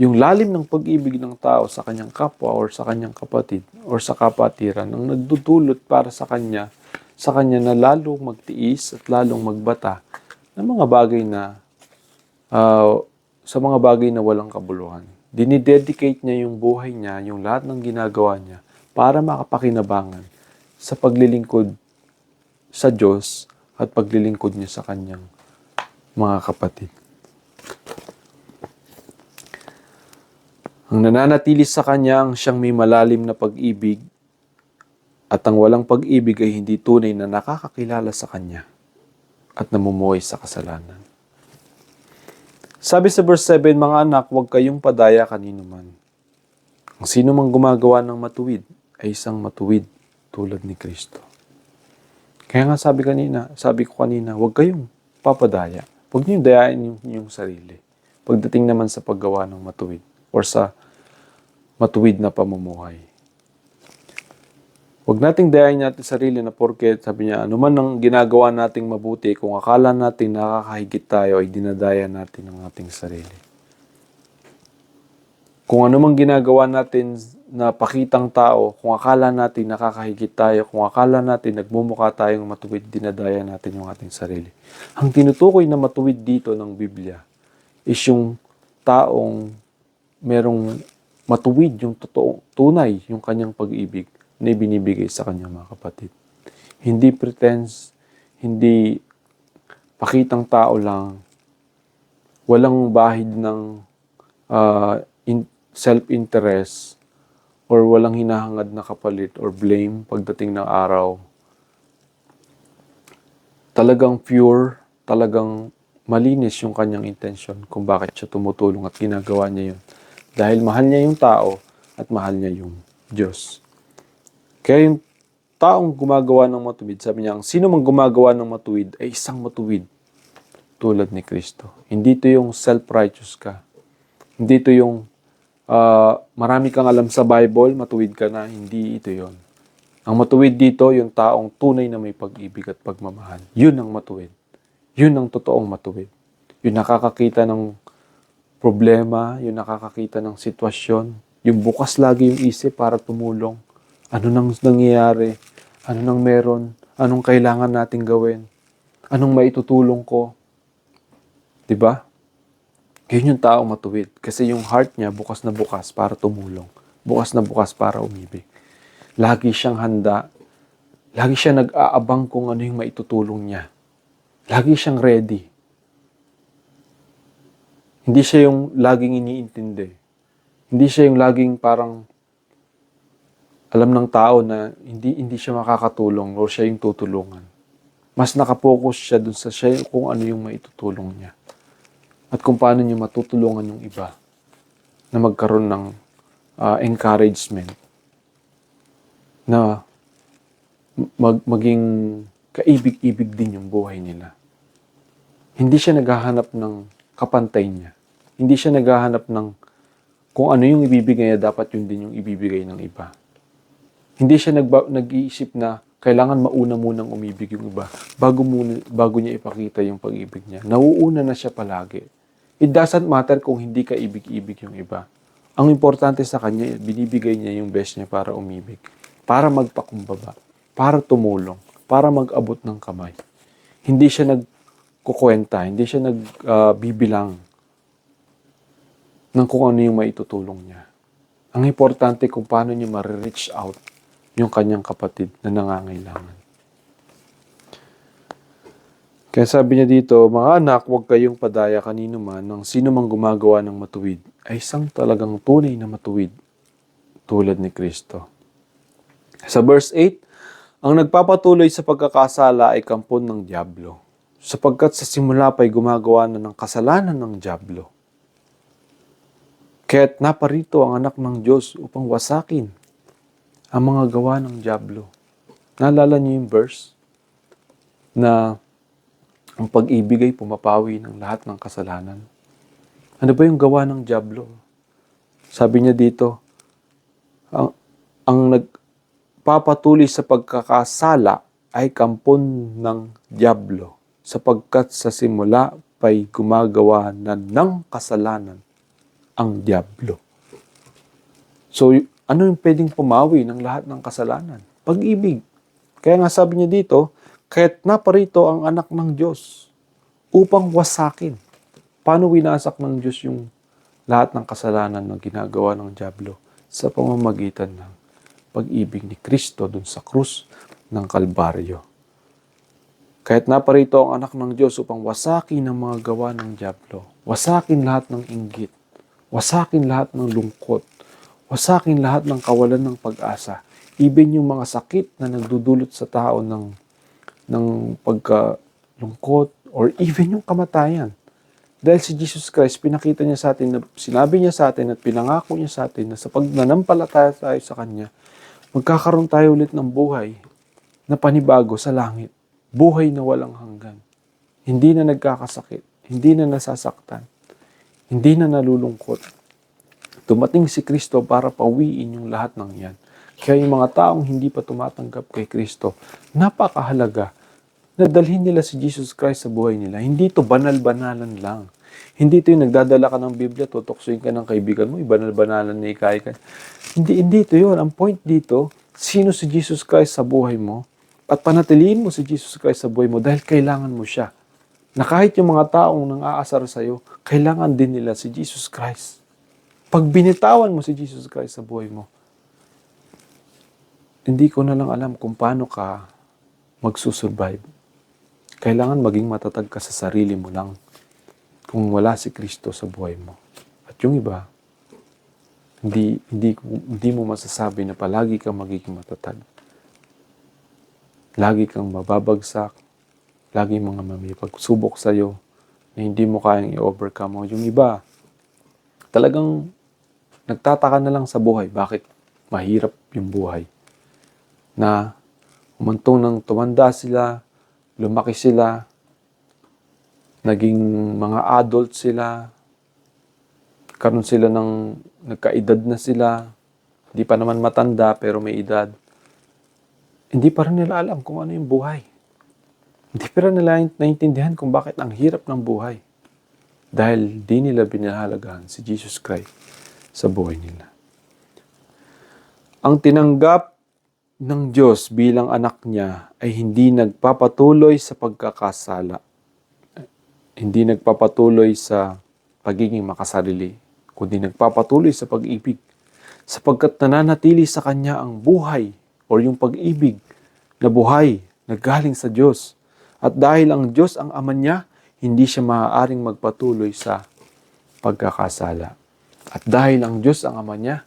yung lalim ng pag-ibig ng tao sa kanyang kapwa or sa kanyang kapatid or sa kapatiran, ang nagdudulot para sa kanya na lalong magtiis at lalong magbata ng mga bagay na sa mga bagay na walang kabuluhan. Dinidedicate niya yung buhay niya, yung lahat ng ginagawa niya para makapakinabangan sa paglilingkod sa Diyos at paglilingkod niya sa kanyang mga kapatid. Ang nananatili sa kanya ang siyang may malalim na pag-ibig at ang walang pag-ibig ay hindi tunay na nakakakilala sa kanya at namumuhay sa kasalanan. Sabi sa verse 7, mga anak, huwag kayong padaya kanino man. Ang sino mang gumagawa ng matuwid ay isang matuwid tulad ni Kristo. Kaya nga sabi ko kanina, huwag kayong papadaya. Huwag niyong dayain yung sarili. Pagdating naman sa paggawa ng matuwid or sa matuwid na pamumuhay. Huwag nating dayain natin sarili na porket, sabi niya, anuman ang ginagawa nating mabuti, kung akala natin nakakahigit tayo, ay dinadaya natin ang ating sarili. Kung anumang ginagawa natin na pakitang tao, kung akala natin nakakahigit tayo, kung akala natin nagmumukha tayong matuwid, dinadaya natin yung ating sarili. Ang tinutukoy na matuwid dito ng Biblia is yung taong merong matuwid, yung totoong tunay, yung kanyang pag-ibig na ibinibigay sa kanyang mga kapatid. Hindi pretense, hindi pakitang tao lang, walang bahid ng self-interest or walang hinahangad na kapalit or blame pagdating ng araw. Talagang pure, talagang malinis yung kanyang intention kung bakit siya tumutulong at ginagawa niya yun. Dahil mahal niya yung tao at mahal niya yung Diyos. Kaya yung taong gumagawa ng matuwid, sabi niya, ang sino mang gumagawa ng matuwid ay isang matuwid tulad ni Kristo. Hindi ito yung self-righteous ka. Hindi ito yung marami kang alam sa Bible, matuwid ka na. Hindi ito yon. Ang matuwid dito, yung taong tunay na may pag-ibig at pagmamahal. Yun ang matuwid. Yun ang totoong matuwid. Yung nakakakita ng problema, yung nakakakita ng sitwasyon, yung bukas lagi yung isip para tumulong. Ano nang nangyayari? Ano nang meron? Anong kailangan nating gawin? Anong maitutulong ko? Diba? Yun yung taong matuwid. Kasi yung heart niya bukas na bukas para tumulong. bukas na bukas para umibig. Lagi siyang handa. Lagi siya nag-aabang kung ano yung maitutulong niya. Lagi siyang ready. Hindi siya yung laging iniintindi. Hindi siya yung laging parang alam ng tao na hindi siya makakatulong o siya yung tutulungan. Mas nakapokus siya dun sa siya kung ano yung maitutulong niya. At kung paano niya matutulungan yung iba na magkaroon ng encouragement na maging kaibig-ibig din yung buhay nila. Hindi siya naghahanap ng kapantay niya. Hindi siya naghahanap ng kung ano yung ibibigay niya, dapat yun din yung ibibigay ng iba. Hindi siya nag-iisip na kailangan mauna munang umibig yung iba bago niya ipakita yung pag-ibig niya. Nauuna na siya palagi. It doesn't matter kung hindi ka ibig-ibig yung iba. Ang importante sa kanya, binibigay niya yung best niya para umibig. Para magpakumbaba. Para tumulong. Para mag-abot ng kamay. Hindi siya nagkukwenta. Hindi siya nagbibilang ng kung ano yung maitutulong niya. Ang importante kung paano niya ma-reach out yung kanyang kapatid na nangangailangan. Kaya sabi niya dito, mga anak, huwag kayong padaya kanino man ng sino mang gumagawa ng matuwid ay isang talagang tunay na matuwid tulad ni Kristo. Sa verse 8, ang nagpapatuloy sa pagkakasala ay kampon ng dyablo, sapagkat sa simula pa'y gumagawa na ng kasalanan ng dyablo. Kaya't naparito ang anak ng Diyos upang wasakin ang mga gawa ng dyablo. Naalala niyo yung verse na ang pag-ibig ay pumapawi ng lahat ng kasalanan. Ano ba yung gawa ng dyablo? Sabi niya dito, ang nagpapatuloy sa pagkakasala ay kampon ng dyablo, sapagkat sa simula pa'y gumagawa na ng kasalanan ang dyablo. So, ano yung pwedeng pumawi ng lahat ng kasalanan? Pag-ibig. Kaya nga sabi niya dito, kaya't naparito ang anak ng Diyos upang wasakin. Paano winasak ng Diyos yung lahat ng kasalanan na ginagawa ng dyablo? Sa pamamagitan ng pag-ibig ni Kristo dun sa krus ng Kalbaryo. Kaya't naparito ang anak ng Diyos upang wasakin ang mga gawa ng dyablo. Wasakin lahat ng inggit. Wasakin lahat ng lungkot. Wasakin lahat ng kawalan ng pag-asa. Even yung mga sakit na nagdudulot sa tao ng pagkalungkot or even yung kamatayan. Dahil si Jesus Christ, pinakita niya sa atin, sinabi niya sa atin at pinangako niya sa atin na sa pagnanampalataya tayo sa Kanya, magkakaroon tayo ulit ng buhay na panibago sa langit. Buhay na walang hanggan. Hindi na nagkakasakit. Hindi na nasasaktan. Hindi na nalulungkot. Dumating si Kristo para pawiin yung lahat ng yan. Kaya yung mga taong hindi pa tumatanggap kay Kristo, napakahalaga na dalhin nila si Jesus Christ sa buhay nila. Hindi ito banal-banalan lang. Hindi ito yung nagdadala ka ng Biblia, tutoksoin ka ng kaibigan mo, banal-banalan na ikay ka. Hindi ito yun. Ang point dito, sino si Jesus Christ sa buhay mo at panatiliin mo si Jesus Christ sa buhay mo dahil kailangan mo siya. Na kahit yung mga taong nang aasar sa'yo, kailangan din nila si Jesus Christ. Pag binitawan mo si Jesus Christ sa buhay mo, hindi ko na lang alam kung paano ka magsusurvive. Kailangan maging matatag ka sa sarili mo lang kung wala si Kristo sa buhay mo. At yung iba, hindi mo masasabi na palagi kang magiging matatag. Lagi kang mababagsak, lagi mga may pagsubok sa'yo na hindi mo kayang i-overcome mo. Yung iba, talagang nagtataka na lang sa buhay. Bakit mahirap yung buhay? Na umantong nang tumanda sila, lumaki sila, naging mga adult sila, karon sila ng nagkaedad na sila, hindi pa naman matanda pero may edad. Hindi pa rin nila alam kung ano yung buhay. Hindi pa rin nila naintindihan kung bakit ang hirap ng buhay. Dahil di nila binahalagahan si Jesus Christ sa buhay nila. Ang tinanggap ng Diyos bilang anak niya ay hindi nagpapatuloy sa pagkakasala. Hindi nagpapatuloy sa pagiging makasarili, kundi nagpapatuloy sa pag-ibig. sapagkat nananatili sa Kanya ang buhay o yung pag-ibig na buhay na galing sa Diyos. At dahil ang Diyos ang Ama niya, hindi siya maaaring magpatuloy sa pagkakasala. At dahil ang Diyos ang Ama niya,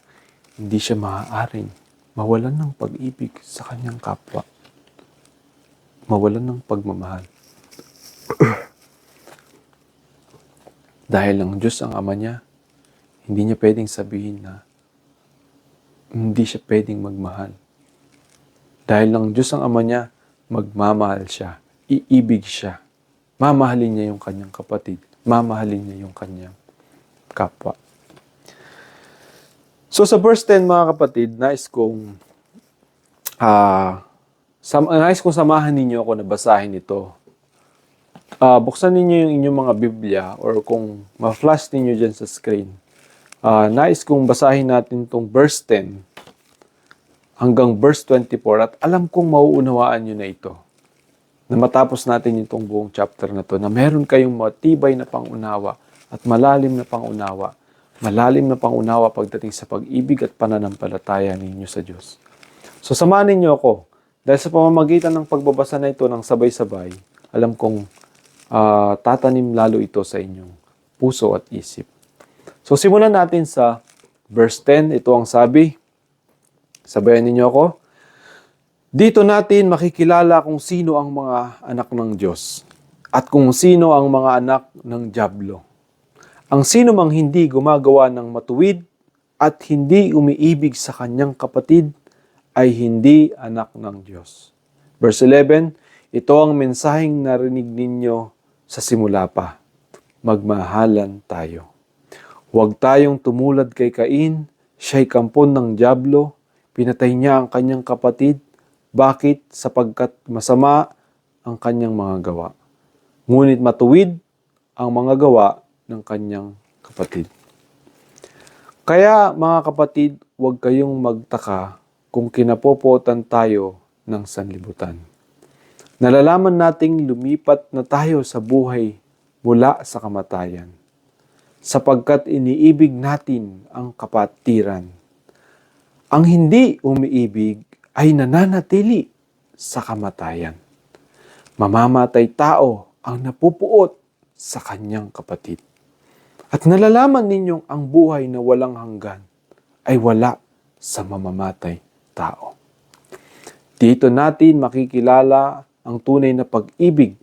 hindi siya maaaring mawalan ng pag-ibig sa kanyang kapwa. Mawalan ng pagmamahal. Dahil ang Diyos ang Ama niya, hindi niya pwedeng sabihin na hindi siya pwedeng magmahal. Dahil ang Diyos ang Ama niya, magmamahal siya, iibig siya. Mamahalin niya yung kanyang kapatid, mamahalin niya yung kanyang kapwa. So sa verse 10 mga kapatid, nais kong samahan ninyo ako na basahin ito. Buksan ninyo yung inyong mga Biblia or kung ma-flash ninyo dyan sa screen. Nais kong basahin natin itong verse 10 hanggang verse 24 at alam kong mauunawaan nyo na ito. Na matapos natin itong buong chapter na to, na meron kayong matibay na pangunawa at malalim na pangunawa. Malalim na pangunawa pagdating sa pag-ibig at pananampalataya ninyo sa Diyos. So samahan ninyo ako. Dahil sa pamamagitan ng pagbabasa na ito ng sabay-sabay, alam kong tatanim lalo ito sa inyong puso at isip. So simulan natin sa verse 10. Ito ang sabi. Sabayan ninyo ako. Dito natin makikilala kung sino ang mga anak ng Diyos at kung sino ang mga anak ng dyablo. Ang sino mang hindi gumagawa ng matuwid at hindi umiibig sa kanyang kapatid ay hindi anak ng Diyos. Verse 11, ito ang mensaheng narinig ninyo sa simula pa. Magmahalan tayo. Huwag tayong tumulad kay Cain, siya'y kampon ng dyablo, pinatay niya ang kanyang kapatid. Bakit? Sapagkat masama ang kanyang mga gawa. Ngunit matuwid ang mga gawa ng kanyang kapatid. Kaya mga kapatid, huwag kayong magtaka kung kinapopotan tayo ng sanlibutan. Nalalaman nating lumipat na tayo sa buhay mula sa kamatayan, sapagkat iniibig natin ang kapatiran. Ang hindi umiibig ay nananatili sa kamatayan. Mamamatay tao ang napupuot sa kanyang kapatid. At nalalaman ninyong ang buhay na walang hanggan ay wala sa mamamatay tao. Dito natin makikilala ang tunay na pag-ibig.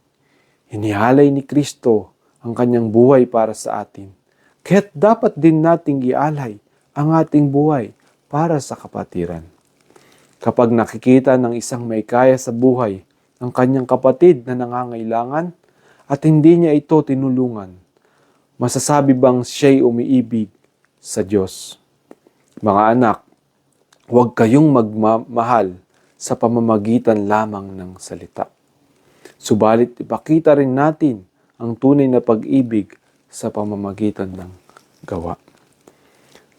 Hinihalay ni Kristo ang kanyang buhay para sa atin. Kaya't dapat din nating ialay ang ating buhay para sa kapatiran. Kapag nakikita ng isang may kaya sa buhay ang kanyang kapatid na nangangailangan at hindi niya ito tinulungan, masasabi bang siya'y umiibig sa Diyos? Mga anak, huwag kayong magmahal sa pamamagitan lamang ng salita. Subalit ipakita rin natin ang tunay na pag-ibig sa pamamagitan ng gawa.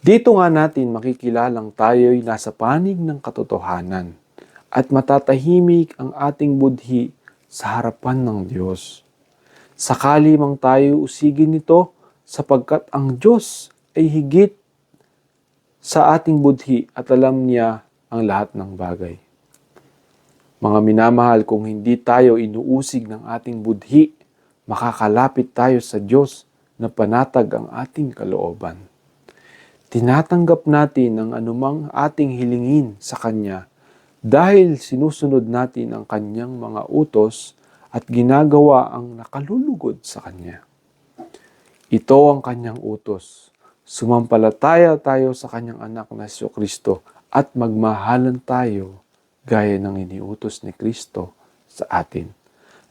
Dito nga natin makikilalang tayo'y nasa panig ng katotohanan at matatahimik ang ating budhi sa harapan ng Diyos. Sakali mang tayo usigin nito sapagkat ang Diyos ay higit sa ating budhi at alam niya ang lahat ng bagay. Mga minamahal, kung hindi tayo inuusig ng ating budhi, makakalapit tayo sa Diyos na panatag ang ating kalooban. Tinatanggap natin ang anumang ating hilingin sa Kanya dahil sinusunod natin ang Kanyang mga utos at ginagawa ang nakalulugod sa Kanya. Ito ang Kanyang utos. Sumampalataya tayo sa Kanyang anak na Jesucristo at magmahalan tayo gaya ng iniutos ni Kristo sa atin.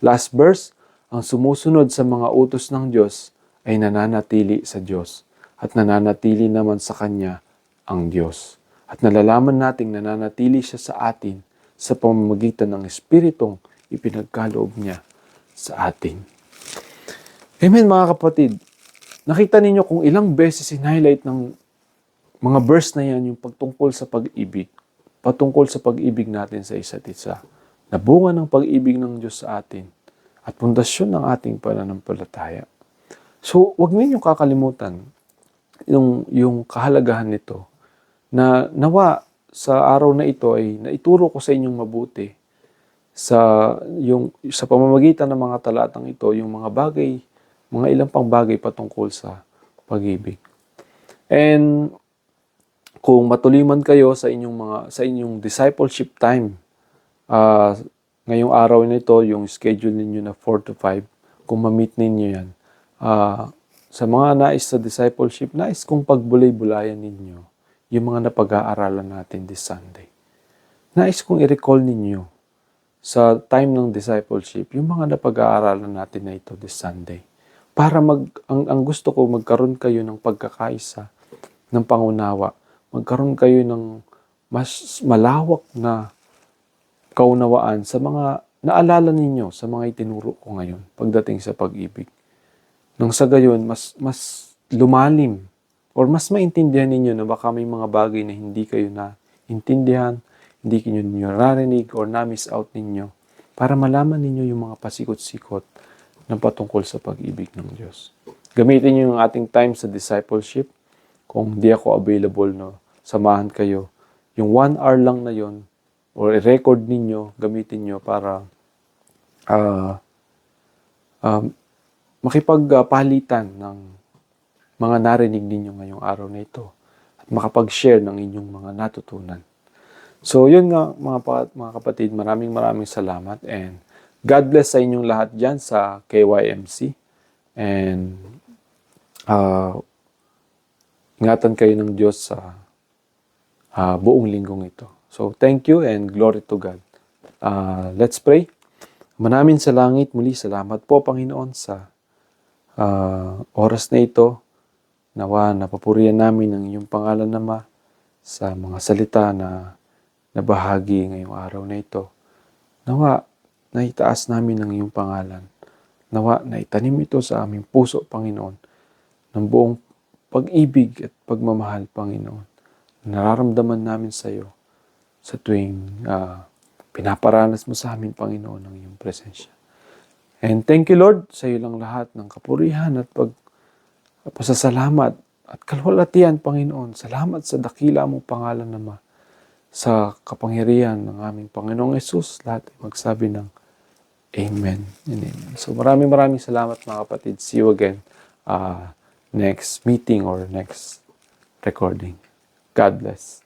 Last verse, ang sumusunod sa mga utos ng Diyos ay nananatili sa Diyos at nananatili naman sa Kanya ang Diyos. At nalalaman nating nananatili siya sa atin sa pamamagitan ng Espiritong ipinagkaloob niya sa atin. Amen mga kapatid. Nakita ninyo kung ilang beses in-highlight ng mga verse na yan yung pagtungkol sa pag-ibig. Patungkol sa pag-ibig natin sa isa't isa. Na bunga ng pag-ibig ng Diyos sa atin at pundasyon ng ating pananampalataya. So, huwag ninyong kakalimutan yung kahalagahan nito na nawa sa araw na ito ay naituro ko sa inyong mabuti sa pamamagitan ng mga talatang ito, yung mga bagay, mga ilang pang bagay patungkol sa pag-ibig. And kung matuloy man kayo sa inyong discipleship time, ngayong araw na ito, yung schedule ninyo na 4 to 5, kung ma-meet ninyo yan, sa mga nais sa discipleship, nais kung pagbulay-bulayan ninyo yung mga napag-aaralan natin this Sunday. Nais kong i-recall ninyo sa time ng discipleship yung mga napag-aaralan natin na ito this Sunday. Para ang gusto ko, magkaroon kayo ng pagkakaisa, ng pangunawa, magkaroon kayo ng mas malawak na kaunawaan sa mga naalala ninyo, sa mga itinuro ko ngayon pagdating sa pag-ibig. Nang sa gayon, mas lumalim or mas maintindihan ninyo na baka may mga bagay na hindi kayo naintindihan, hindi nyo narinig or na-miss out ninyo para malaman ninyo yung mga pasikot-sikot na patungkol sa pag-ibig ng Diyos. Gamitin nyo yung ating time sa discipleship. Kung di ako available, no, samahan kayo. Yung 1 hour lang na yon or i-record ninyo, gamitin nyo para makipagpalitan ng mga narinig ninyo ngayong araw na ito at makapag-share ng inyong mga natutunan. So, yun nga mga kapatid, maraming salamat and God bless sa inyong lahat dyan sa KYMC and ingatan kayo ng Diyos sa buong linggong ito. So, thank you and glory to God. Let's pray. Manamin sa langit, muli salamat po Panginoon sa oras na ito. Nawa, napupurihan namin ang iyong pangalan Ama sa mga salita na nabahagi ngayong araw na ito. Nawa, naitaas namin ang iyong pangalan. Nawa, naitanim ito sa aming puso, Panginoon, ng buong pag-ibig at pagmamahal, Panginoon. Nararamdaman namin sa iyo sa tuwing pinaparanas mo sa amin, Panginoon, ang iyong presensya. And thank you, Lord, sa iyo lang lahat ng kapurihan at pasasalamat at kalwalatian, Panginoon. Salamat sa dakila mong pangalan Ama. Sa kapangyarihan ng aming Panginoong Yesus, lahat ay magsabi ng Amen and Amen. So maraming salamat mga kapatid. See you again next meeting or next recording. God bless.